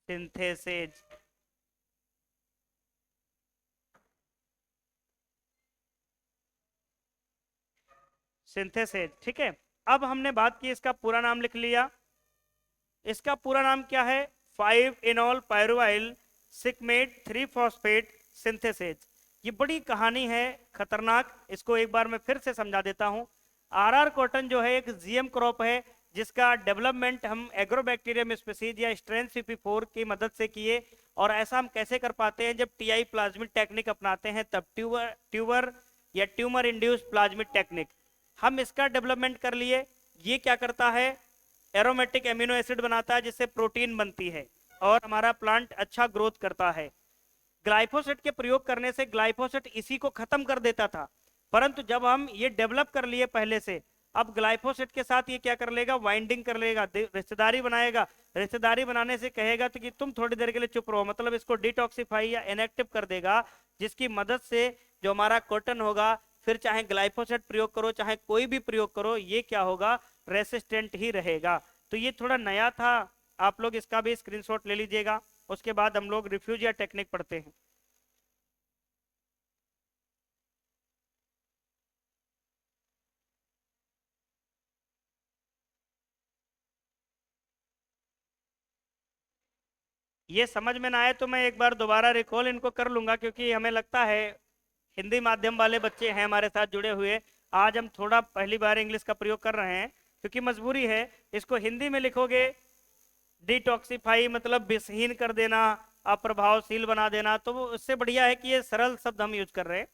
सिंथेसेज। सिंथेसेज, ठीक है। अब हमने बात की, इसका पूरा नाम लिख लिया। इसका पूरा नाम क्या है? 5-enol pyruvyl सिकमेट 3-फॉस्फेट सिंथेसेज। ये बड़ी कहानी है, खतरनाक। इसको एक बार मैं फिर से समझा देता हूँ। आरआर कॉटन जो है एक जीएम क्रॉप है, जिसका डेवलपमेंट हम एग्रोबैक्टीरियम स्पीसीज या स्ट्रेन CP4 की मदद से किए। और ऐसा हम कैसे कर पाते हैं? जब टीआई प्लाज्मिड टेक्निक अपनाते हैं, तब ट्यूबर या ट्यूमर इंड्यूस प्लाज्मिड टेक्निक हम इसका डेवलपमेंट कर लिए। ये क्या करता है? एरोमेटिक एमिनो एसिड बनाता है, जिससे प्रोटीन बनती है और हमारा प्लांट अच्छा ग्रोथ करता है। ग्लाइफोसेट के प्रयोग करने से ग्लाइफोसेट इसी को खत्म कर देता था, परंतु जब हम ये डेवलप कर लिए पहले से, अब ग्लाइफोसेट के साथ ये क्या कर लेगा? वाइंडिंग कर लेगा, रिश्तेदारी बनाएगा। रिश्तेदारी बनाने से कहेगा तो कि तुम थोड़ी देर के लिए चुप रहो, मतलब इसको डिटॉक्सिफाई या इनएक्टिव कर देगा, जिसकी मदद से जो हमारा कॉटन होगा, फिर चाहे ग्लाइफोसेट प्रयोग करो चाहे कोई भी प्रयोग करो, ये क्या होगा? रेसिस्टेंट ही रहेगा। तो ये थोड़ा नया था, आप लोग इसका भी स्क्रीनशॉट ले लीजिएगा। उसके बाद हम लोग रिफ्यूजिया टेक्निक पढ़ते हैं। ये समझ में ना आए तो मैं एक बार दोबारा रिकॉल इनको कर लूंगा, क्योंकि हमें लगता है हिंदी माध्यम वाले बच्चे हैं हमारे साथ जुड़े हुए। आज हम थोड़ा पहली बार इंग्लिश का प्रयोग कर रहे हैं, क्योंकि मजबूरी है। इसको हिंदी में लिखोगे, डिटॉक्सिफाई मतलब विषहीन कर देना, अप्रभावशील बना देना, तो वो उससे बढ़िया है कि ये सरल शब्द हम यूज कर रहे हैं।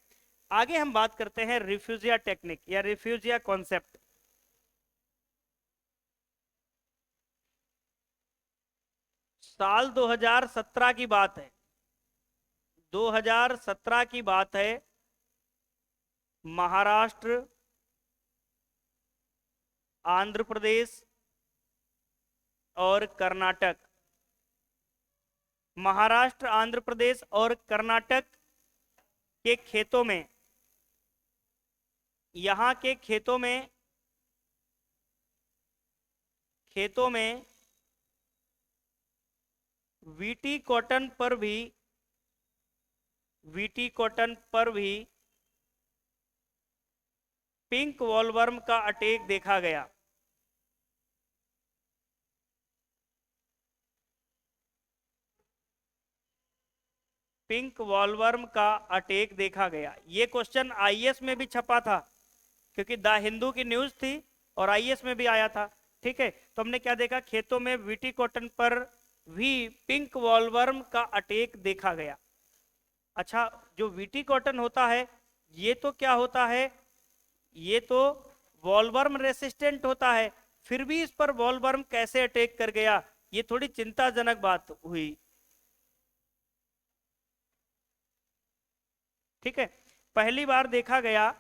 आगे हम बात करते हैं रिफ्यूजिया टेक्निक या रिफ्यूजिया कॉन्सेप्ट। साल 2017 की बात है, 2017 की बात है। महाराष्ट्र, आंध्र प्रदेश और कर्नाटक, महाराष्ट्र, आंध्र प्रदेश और कर्नाटक के खेतों में, यहां के खेतों में वीटी कॉटन पर भी पिंक वॉलवर्म का अटैक देखा गया। पिंक वॉलवर्म का अटैक देखा गया। ये क्वेश्चन आईएएस में भी छपा था, क्योंकि द हिंदू की न्यूज थी और आईएएस में भी आया था। ठीक है, तो हमने क्या देखा? खेतों में वीटी कॉटन पर भी पिंक वॉलवर्म का अटैक देखा गया। अच्छा, जो वीटी कॉटन होता है, ये तो क्या होता है? ये तो वॉलवर्म रेसिस्टेंट होता है, फिर भी इस पर वॉलवर्म कैसे अटैक कर गया? ये थोड़ी चिंताजनक बात हुई। ठीक है, पहली बार देखा गया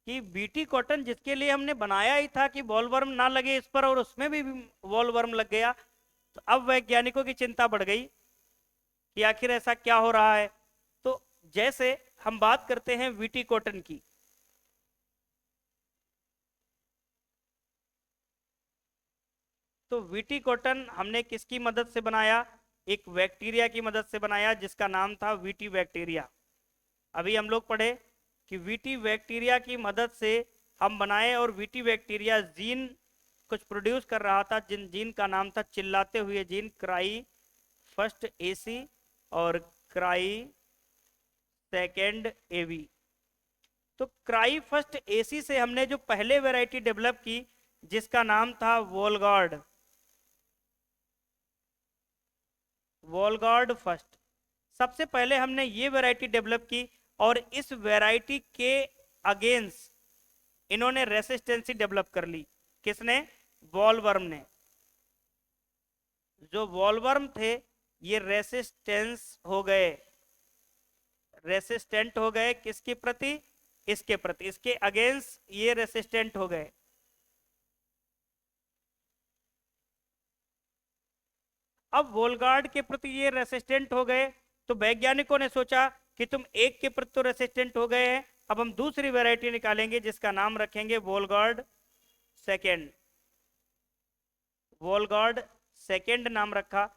कि बीटी कॉटन, जिसके लिए हमने बनाया ही था कि वॉलवर्म ना लगे इस पर, और उसमें भी वॉलवर्म लग गया। तो अब वैज्ञानिकों की चिंता बढ़ गई कि आखिर ऐसा क्या हो रहा है। तो जैसे हम बात करते हैं वीटी कॉटन की, तो वीटी कॉटन हमने किसकी मदद से बनाया? एक बैक्टीरिया की मदद से बनाया, जिसका नाम था वीटी बैक्टीरिया। अभी हम लोग पढ़े कि वीटी बैक्टीरिया की मदद से हम बनाए, और वीटी बैक्टीरिया जीन कुछ प्रोड्यूस कर रहा था, जिन जीन का नाम था चिल्लाते हुए जीन, क्राई फर्स्ट एसी और क्राई सेकेंड एवी। तो क्राई फर्स्ट एसी से हमने जो पहले वैरायटी डेवलप की, जिसका नाम था वोलगार्ड, वोलगार्ड फर्स्ट, सबसे पहले हमने ये वैरायटी डेवलप की। और इस वैरायटी के अगेंस्ट इन्होंने रेसिस्टेंसी डेवलप कर ली। किसने? वॉलवर्म ने। जो वॉलवर्म थे, ये रेसिस्टेंट हो गए किसके प्रति? इसके प्रति, इसके अगेंस्ट ये रेसिस्टेंट हो गए। अब वोलगार्ड के प्रति ये रेसिस्टेंट हो गए, तो वैज्ञानिकों ने सोचा कि तुम एक के प्रति तो रेसिस्टेंट हो गए हैं, अब हम दूसरी वैरायटी निकालेंगे जिसका नाम रखेंगे वोलगार्ड सेकेंड। वोलगार्ड सेकेंड नाम रखा।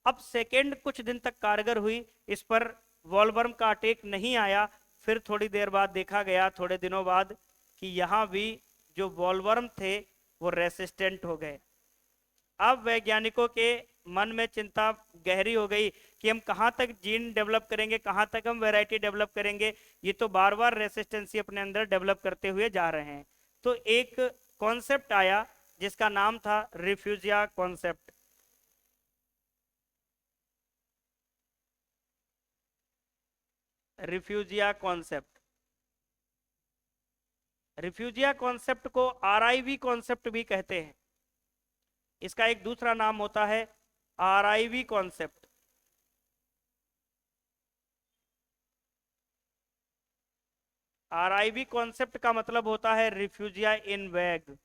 अब सेकेंड कुछ दिन तक कारगर हुई, इस पर वॉलवर्म का अटैक नहीं आया। फिर थोड़ी देर बाद देखा गया, थोड़े दिनों बाद, कि यहाँ भी जो वॉलवर्म थे वो रेसिस्टेंट हो गए। अब वैज्ञानिकों के मन में चिंता गहरी हो गई कि हम कहाँ तक जीन डेवलप करेंगे, कहाँ तक हम वैरायटी डेवलप करेंगे, ये तो बार बार रेसिस्टेंसी अपने अंदर डेवलप करते हुए जा रहे हैं। तो एक कॉन्सेप्ट आया जिसका नाम था रिफ्यूजिया कॉन्सेप्ट। रिफ्यूजिया कॉन्सेप्ट, रिफ्यूजिया कॉन्सेप्ट को आरआईवी कॉन्सेप्ट भी कहते हैं। इसका एक दूसरा नाम होता है आरआईवी कॉन्सेप्ट। आरआईवी कॉन्सेप्ट का मतलब होता है रिफ्यूजिया इन वैग।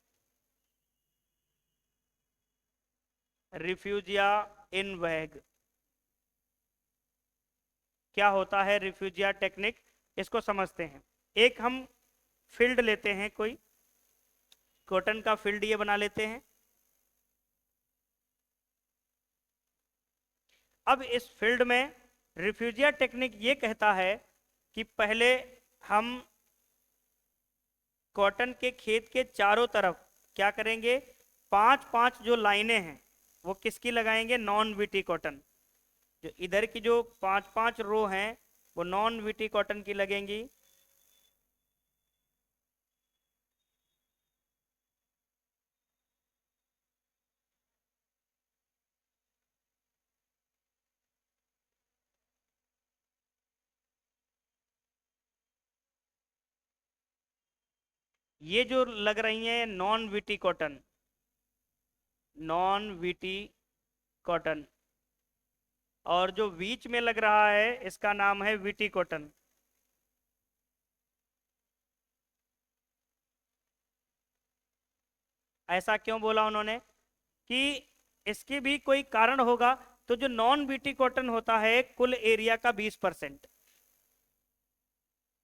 रिफ्यूजिया इन वैग क्या होता है? रिफ्यूजिया टेक्निक, इसको समझते हैं। एक हम फील्ड लेते हैं, कोई कॉटन का फील्ड ये बना लेते हैं। अब इस फील्ड में रिफ्यूजिया टेक्निक ये कहता है कि पहले हम कॉटन के खेत के चारों तरफ क्या करेंगे, 5-5 जो लाइनें हैं वो किसकी लगाएंगे? Non VT cotton. जो इधर की जो 5-5 रो हैं वो नॉन वीटी कॉटन की लगेंगी। ये जो लग रही हैं non VT cotton, non VT cotton. और जो बीच में लग रहा है इसका नाम है वीटी कॉटन। ऐसा क्यों बोला उन्होंने? कि इसके भी कोई कारण होगा। तो जो नॉन बीटी कॉटन होता है कुल एरिया का 20%,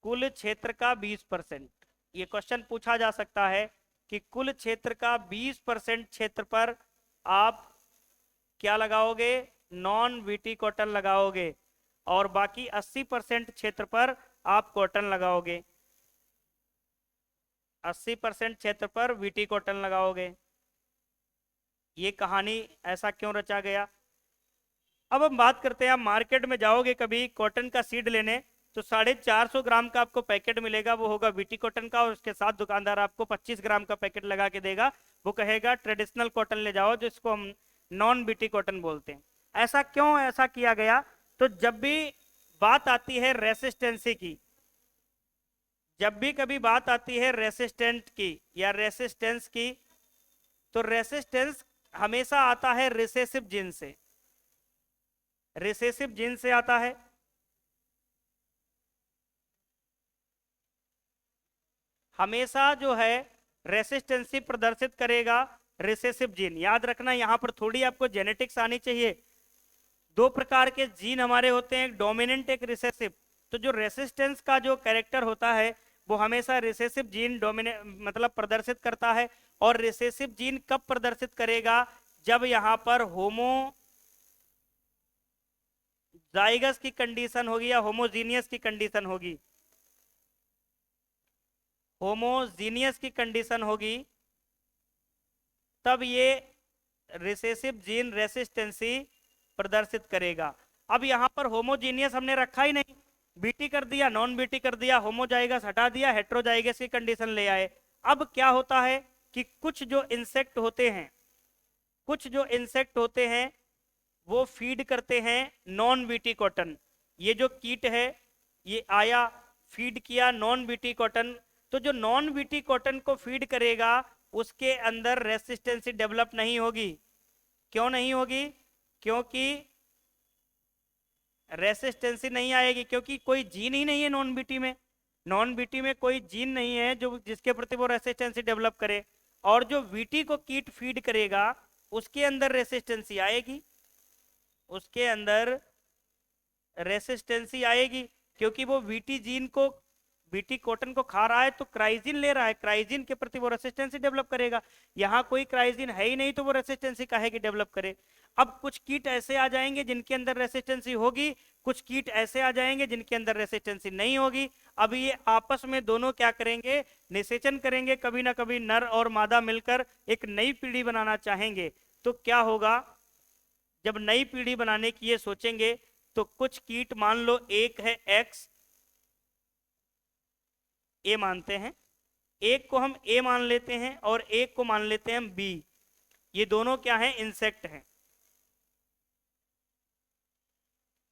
कुल क्षेत्र का 20%। ये क्वेश्चन पूछा जा सकता है कि कुल क्षेत्र का 20% क्षेत्र पर आप क्या लगाओगे? नॉन बीटी कॉटन लगाओगे, और बाकी 80% क्षेत्र पर आप कॉटन लगाओगे। 80% क्षेत्र पर बीटी कॉटन लगाओगे। ये कहानी ऐसा क्यों रचा गया? अब हम बात करते हैं, आप मार्केट में जाओगे कभी कॉटन का सीड लेने, तो 450 ग्राम का आपको पैकेट मिलेगा, वो होगा बीटी कॉटन का, और उसके साथ दुकानदार आपको 25 ग्राम का पैकेट लगा के देगा, वो कहेगा ट्रेडिशनल कॉटन ले जाओ, जिसको हम नॉन बीटी कॉटन बोलते हैं। ऐसा क्यों ऐसा किया गया? तो जब भी बात आती है रेसिस्टेंसी की, जब भी कभी बात आती है रेसिस्टेंट की या रेसिस्टेंस की, तो रेसिस्टेंस हमेशा आता है रिसेसिव जीन से। रिसेसिव जीन से आता है। हमेशा जो है रेसिस्टेंसी प्रदर्शित करेगा रिसेसिव जीन। याद रखना, यहां पर थोड़ी आपको जेनेटिक्स आनी चाहिए। 2 प्रकार के जीन हमारे होते हैं, एक डोमिनेंट एक रिसेसिव। तो जो रेसिस्टेंस का जो कैरेक्टर होता है वो हमेशा रिसेसिव जीन डोमिनेट मतलब प्रदर्शित करता है। और रिसेसिव जीन कब प्रदर्शित करेगा? जब यहां पर होमो जाइगस की कंडीशन होगी या होमोजीनियस की कंडीशन होगी। होमोजीनियस की कंडीशन होगी तब ये रिसेसिव जीन रेसिस्टेंसी प्रदर्शित करेगा। अब यहां पर होमोजीनियस हमने रखा ही नहीं, बीटी कर दिया, नॉन बीटी कर दिया, होमोजाइगस हटा दिया, हेट्रोजाइगस की कंडीशन ले आए। अब क्या होता है कि कुछ जो इंसेक्ट होते हैं, कुछ जो इंसेक्ट होते हैं वो फीड करते हैं नॉन बीटी कॉटन। ये जो कीट है ये आया, फीड किया नॉन बीटी कॉटन। तो जो नॉन बीटी कॉटन को फीड करेगा उसके अंदर रेसिस्टेंसी डेवलप नहीं होगी। क्यों नहीं होगी? क्योंकि रेसिस्टेंसी नहीं आएगी, क्योंकि कोई जीन ही नहीं है नॉन बीटी में। नॉन बीटी में कोई जीन नहीं है जो जिसके प्रति वो रेसिस्टेंसी डेवलप करे। और जो बीटी को कीट फीड करेगा उसके अंदर रेसिस्टेंसी आएगी। उसके अंदर रेसिस्टेंसी आएगी, क्योंकि वो वीटी जीन को, वीटी कॉटन को खा रहा है तो क्राइजिन ले रहा है, क्राइजिन के प्रति वो रेसिस्टेंसी डेवलप करेगा। यहाँ कोई क्राइजिन है ही नहीं तो वो रेसिस्टेंसी काहे की डेवलप करे। अब कुछ कीट ऐसे आ जाएंगे जिनके अंदर रेसिस्टेंसी होगी, कुछ कीट ऐसे आ जाएंगे जिनके अंदर रेसिस्टेंसी नहीं होगी। अब ये आपस में दोनों क्या करेंगे, निषेचन करेंगे, कभी ना कभी नर और मादा मिलकर एक नई पीढ़ी बनाना चाहेंगे। तो क्या होगा, जब नई पीढ़ी बनाने की ये सोचेंगे तो कुछ कीट, मान लो एक है एक्स, ए मानते हैं, एक को हम ए मान लेते हैं और एक को मान लेते हैं हम बी। ये दोनों क्या हैं, इंसेक्ट हैं,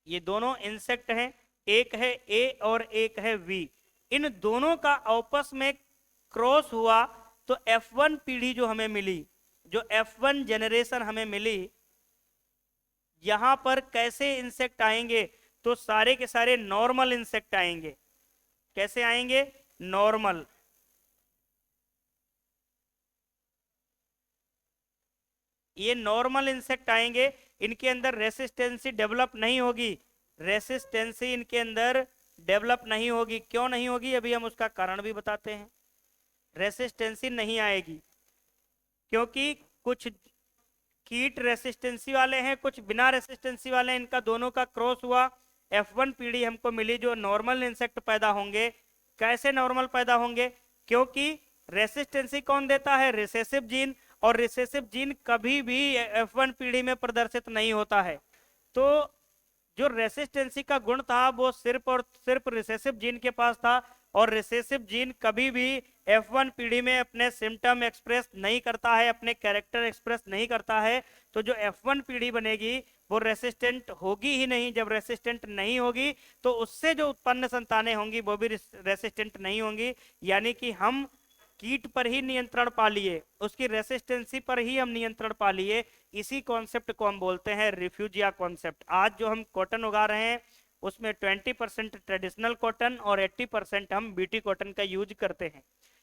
ये दोनों इंसेक्ट हैं, एक है ए और एक है वी। इन दोनों का आपस में क्रॉस हुआ तो F1 पीढ़ी जो हमें मिली, जो F1 जनरेशन हमें मिली, यहां पर कैसे इंसेक्ट आएंगे, तो सारे के सारे नॉर्मल इंसेक्ट आएंगे। कैसे आएंगे, नॉर्मल। ये नॉर्मल इंसेक्ट आएंगे, इनके अंदर रेसिस्टेंसी डेवलप नहीं होगी, रेसिस्टेंसी इनके अंदर डेवलप नहीं होगी। क्यों नहीं होगी, अभी हम उसका कारण भी बताते हैं। रेसिस्टेंसी नहीं आएगी क्योंकि कुछ कीट रेसिस्टेंसी वाले हैं, कुछ बिना रेसिस्टेंसी वाले हैं, इनका दोनों का क्रॉस हुआ, F1 पीढ़ी हमको मिली जो नॉर्मल इंसेक्ट पैदा होंगे। कैसे नॉर्मल पैदा होंगे, क्योंकि रेसिस्टेंसी कौन देता है, रिसेसिव जीन, और रिसेसिव जीन कभी भी F1 पीढ़ी में प्रदर्शित नहीं होता है। तो जो रेसिस्टेंसी का गुण था वो सिर्फ और सिर्फ रिसेसिव जीन के पास था, और रिसेसिव जीन कभी भी F1 पीढ़ी में अपने सिम्टम एक्सप्रेस नहीं करता है, अपने कैरेक्टर एक्सप्रेस नहीं करता है। तो जो F1 पीढ़ी बनेगी वो रेसिस्टेंट होगी ही नहीं। जब रेसिस्टेंट नहीं होगी तो उससे जो उत्पन्न संतानें होंगी वो भी रेसिस्टेंट नहीं होंगी। यानी कि हम कीट पर ही नियंत्रण पा लिए, उसकी रेसिस्टेंसी पर ही हम नियंत्रण पा लिए। इसी कॉन्सेप्ट को हम बोलते हैं रिफ्यूजिया कॉन्सेप्ट। आज जो हम कॉटन उगा रहे हैं उसमें 20% ट्रेडिशनल कॉटन और 80% हम बीटी कॉटन का यूज करते हैं।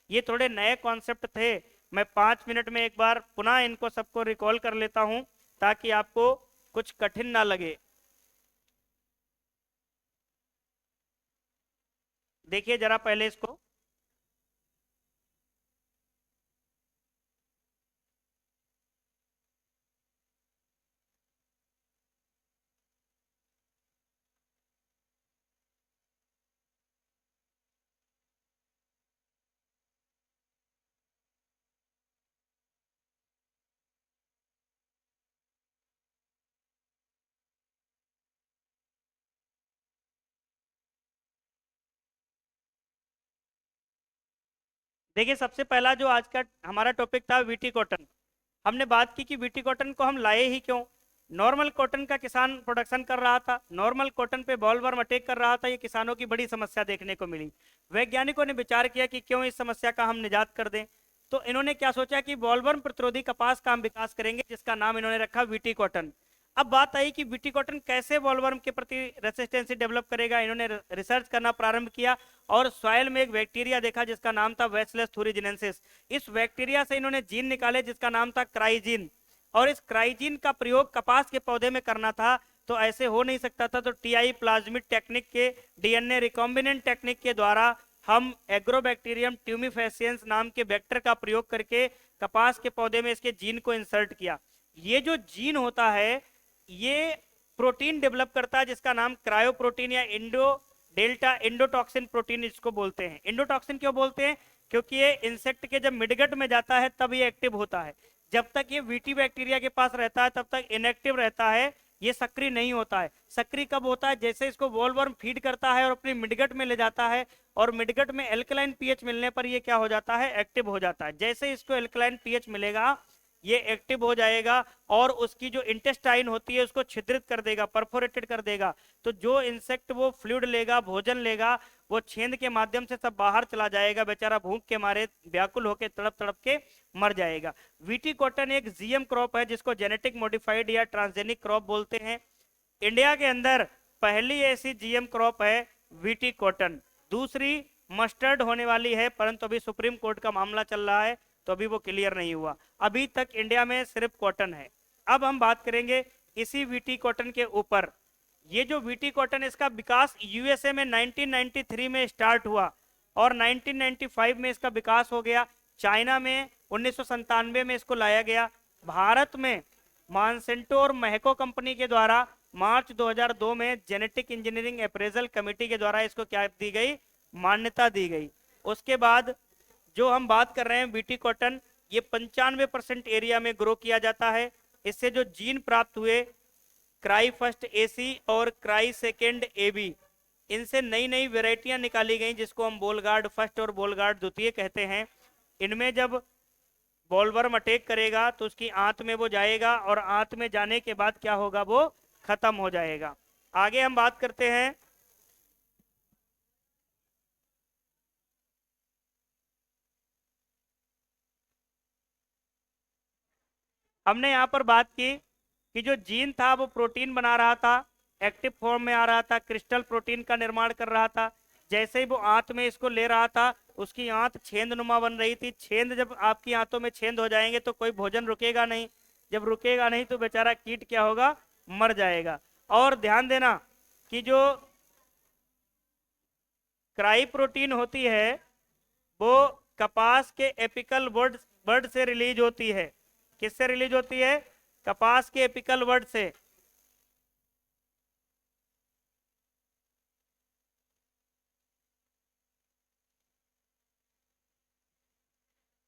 ये थोड़े नए कॉन्सेप्ट थे, मैं 5 मिनट में एक बार पुनः इनको सबको रिकॉल कर लेता हूं ताकि आपको कुछ कठिन ना लगे। देखिए जरा पहले इसको, देखिए सबसे पहला जो आज का हमारा टॉपिक था वीटी कॉटन। हमने बात की कि वीटी कॉटन को हम लाए ही क्यों। नॉर्मल कॉटन का किसान प्रोडक्शन कर रहा था, नॉर्मल कॉटन पे बॉलवर्म अटैक कर रहा था, ये किसानों की बड़ी समस्या देखने को मिली। वैज्ञानिकों ने विचार किया कि क्यों इस समस्या का हम निजात कर दें। तो इन्होंने क्या सोचा कि बॉलवर्म प्रतिरोधी कपास का हम विकास करेंगे, जिसका नाम इन्होंने रखा वीटी कॉटन। अब बात आई कि वीटी कॉटन कैसे बॉलवर्म के प्रति रेसिस्टेंसी डेवलप करेगा। इन्होंने रिसर्च करना प्रारंभ किया और सॉइल में एक बैक्टीरिया देखा जिसका नाम था बैसिलस thuringiensis। इस बैक्टीरिया से इन्होंने जीन निकाले जिसका नाम था क्राइजीन, और इस क्राइजीन का प्रयोग कपास के पौधे में करना था। तो ऐसे हो नहीं सकता था, तो टीआई प्लाज्मिड टेक्निक के, डीएनए रिकॉम्बिनेंट टेक्निक के द्वारा हम एग्रोबैक्टीरियम ट्यूमिफेसियंस नाम के वेक्टर का प्रयोग करके कपास के पौधे में इसके जीन को इंसर्ट किया। ये जो जीन होता है ये प्रोटीन डेवलप करता है जिसका नाम क्रायोप्रोटीन या डेल्टा एंडोटॉक्सिन प्रोटीन इसको बोलते हैं। एंडोटॉक्सिन क्यों बोलते हैं, क्योंकि ये इंसेक्ट के जब मिडगट में जाता है तब ये एक्टिव होता है। जब तक ये वीटी बैक्टीरिया के पास रहता है तब तक इनएक्टिव रहता है, ये सक्रिय नहीं होता है। सक्रिय कब होता है, जैसे इसको बॉलवर्म फीड करता है और अपनी मिडगट में ले जाता है, और मिडगट में एल्कलाइन पीएच मिलने पर ये क्या हो जाता है, एक्टिव हो जाता है। जैसे इसको एल्कलाइन पीएच मिलेगा ये एक्टिव हो जाएगा और उसकी जो इंटेस्टाइन होती है उसको छिद्रित कर देगा, परफोरेटेड कर देगा। तो जो इंसेक्ट वो फ्लूइड लेगा, भोजन लेगा, वो छेद के माध्यम से सब बाहर चला जाएगा, बेचारा भूख के मारे व्याकुल होकर तड़प तड़प के मर जाएगा। वीटी कॉटन एक जीएम क्रॉप है जिसको जेनेटिक मॉडिफाइड या ट्रांसजेनिक क्रॉप बोलते हैं। इंडिया के अंदर पहली ऐसी जीएम क्रॉप है वीटी कॉटन, दूसरी मस्टर्ड होने वाली है, परंतु अभी सुप्रीम कोर्ट का मामला चल रहा है तो अभी वो क्लियर नहीं हुआ। अभी तक इंडिया में सिर्फ कॉटन है। अब हम बात करेंगे इसी वीटी कॉटन के ऊपर। ये जो वीटी कॉटन, इसका विकास यूएसए में 1993 में स्टार्ट हुआ और 1995 में इसका विकास हो गया। चाइना में 1997 में इसको लाया गया। भारत में मॉन्सेंटो और महको कंपनी के द्वारा मार्च 2002 में जेनेटिक इंजीनियरिंग अप्रेजल कमेटी के द्वारा इसको क्या दी गई, मान्यता दी गई। उसके बाद जो हम बात कर रहे हैं बीटी कॉटन, ये 95% एरिया में ग्रो किया जाता है। इससे जो जीन प्राप्त हुए क्राई फर्स्ट एसी और क्राई सेकेंड एबी, इनसे नई नई वेराइटियां निकाली गई जिसको हम बोलगार्ड फर्स्ट और बोलगार्ड द्वितीय कहते हैं। इनमें जब बॉलवर्म अटैक करेगा तो उसकी आंत में वो जाएगा और आंत में जाने के बाद क्या होगा, वो खत्म हो जाएगा। आगे हम बात करते हैं। हमने यहाँ पर बात की कि जो जीन था वो प्रोटीन बना रहा था, एक्टिव फॉर्म में आ रहा था, क्रिस्टल प्रोटीन का निर्माण कर रहा था। जैसे ही वो आंत में इसको ले रहा था, उसकी आंत छेदनुमा बन रही थी। छेद, जब आपकी आंतों में छेद हो जाएंगे तो कोई भोजन रुकेगा नहीं। जब रुकेगा नहीं तो बेचारा कीट क्या होगा, मर जाएगा। और ध्यान देना कि जो क्राई प्रोटीन होती है वो कपास के एपिकल वर्ड से रिलीज होती है। किससे रिलीज होती है, कपास के एपिकल वर्ड से।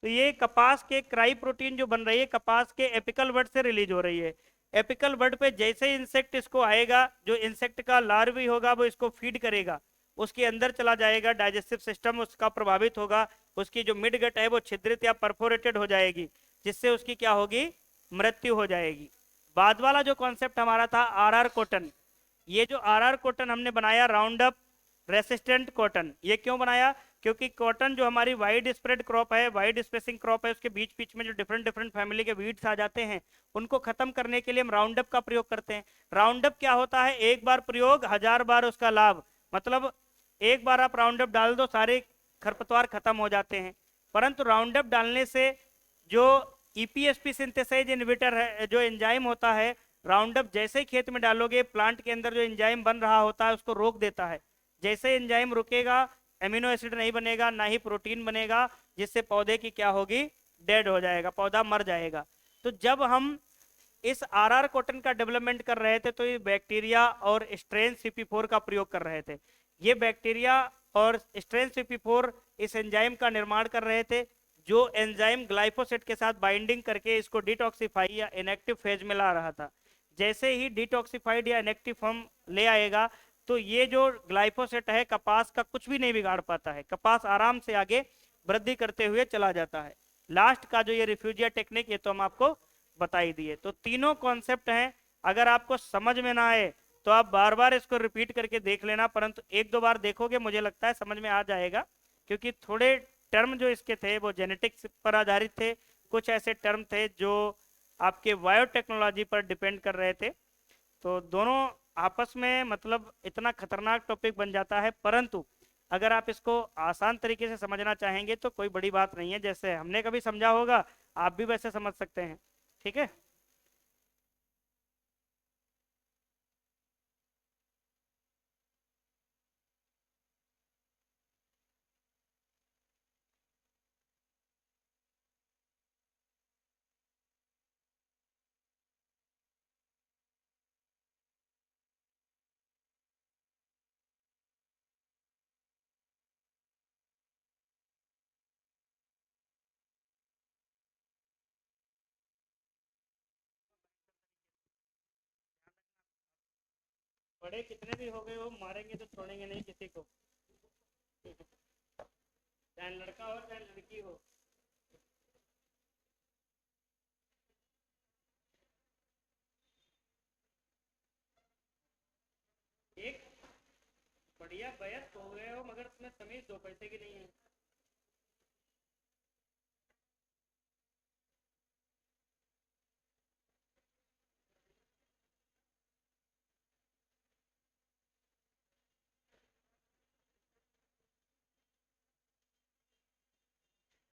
तो ये कपास के क्राई प्रोटीन जो बन रही है कपास के एपिकल वर्ड से रिलीज हो रही है। एपिकल वर्ड पे जैसे इंसेक्ट इसको आएगा, जो इंसेक्ट का लार्वी होगा वो इसको फीड करेगा, उसके अंदर चला जाएगा, डाइजेस्टिव सिस्टम उसका प्रभावित होगा, उसकी जो मिड गट है वो छिद्रित या परफोरेटेड हो जाएगी, जिससे उसकी क्या होगी, मृत्यु हो जाएगी। बाद वाला जो कॉन्सेप्ट हमारा था आरआर कॉटन, ये जो आरआर कॉटन हमने बनाया, राउंड अप रेसिस्टेंट कॉटन, ये क्यों बनाया, क्योंकि कॉटन जो हमारी वाइड स्प्रेड क्रॉप है, वाइड स्पेसिंग क्रॉप है, उसके बीच बीच में जो डिफरेंट डिफरेंट फैमिली के वीड्स आ जाते हैं, उनको खत्म करने के लिए हम राउंड अप का प्रयोग करते हैं। राउंड अप क्या होता है, एक बार प्रयोग 1000 बार उसका लाभ। मतलब एक बार आप राउंड अप डाल दो, सारे खरपतवार खत्म हो जाते हैं। परंतु राउंड अप डालने से जो ईपीएसपी सिंथेसाइज इनहिबिटर है, जो एंजाइम होता है, राउंड अप जैसे ही खेत में डालोगे, प्लांट के अंदर जो एंजाइम बन रहा होता है उसको रोक देता है। जैसे एंजाइम रुकेगा, एमिनो एसिड नहीं बनेगा, ना ही प्रोटीन बनेगा, जिससे पौधे की क्या होगी, डेड हो जाएगा, पौधा मर जाएगा। तो जब हम इस आरआर कॉटन का डेवलपमेंट कर रहे थे तो ये बैक्टीरिया और स्ट्रेन सीपी4 का प्रयोग कर रहे थे। ये बैक्टीरिया और स्ट्रेन सीपी4 इस एंजाइम का निर्माण कर रहे थे, जो एंजाइम ग्लाइफोसेट के साथ बाइंडिंग करके इसको डिटॉक्सिफाई या इनएक्टिव फेज में ला रहा था। जैसे ही डिटॉक्सिफाइड या इनएक्टिव फॉर्म ले आएगा तो ये जो ग्लाइफोसेट है कपास का कुछ भी नहीं बिगाड़ पाता है, कपास आराम से आगे वृद्धि करते हुए चला जाता है। लास्ट का जो ये रिफ्यूजिया टेक्निक, ये तो हम आपको बता ही दिए। तो तीनों कॉन्सेप्ट हैं, अगर आपको समझ में ना आए तो आप बार बार इसको रिपीट करके देख लेना, परंतु एक दो बार देखोगे मुझे लगता है समझ में आ जाएगा, क्योंकि थोड़े टर्म जो इसके थे वो जेनेटिक्स पर आधारित थे, कुछ ऐसे टर्म थे जो आपके बायोटेक्नोलॉजी पर डिपेंड कर रहे थे। तो दोनों आपस में मतलब इतना खतरनाक टॉपिक बन जाता है, परंतु अगर आप इसको आसान तरीके से समझना चाहेंगे तो कोई बड़ी बात नहीं है, जैसे हमने कभी समझा होगा आप भी वैसे समझ सकते हैं। ठीक है। बड़े कितने भी हो गए हो, मारेंगे तो छोड़ेंगे नहीं किसी को, चाहे लड़का हो चाहे लड़की हो। एक बढ़िया वयस्क हो गए हो, मगर उसमें तमीज दो पैसे की नहीं है।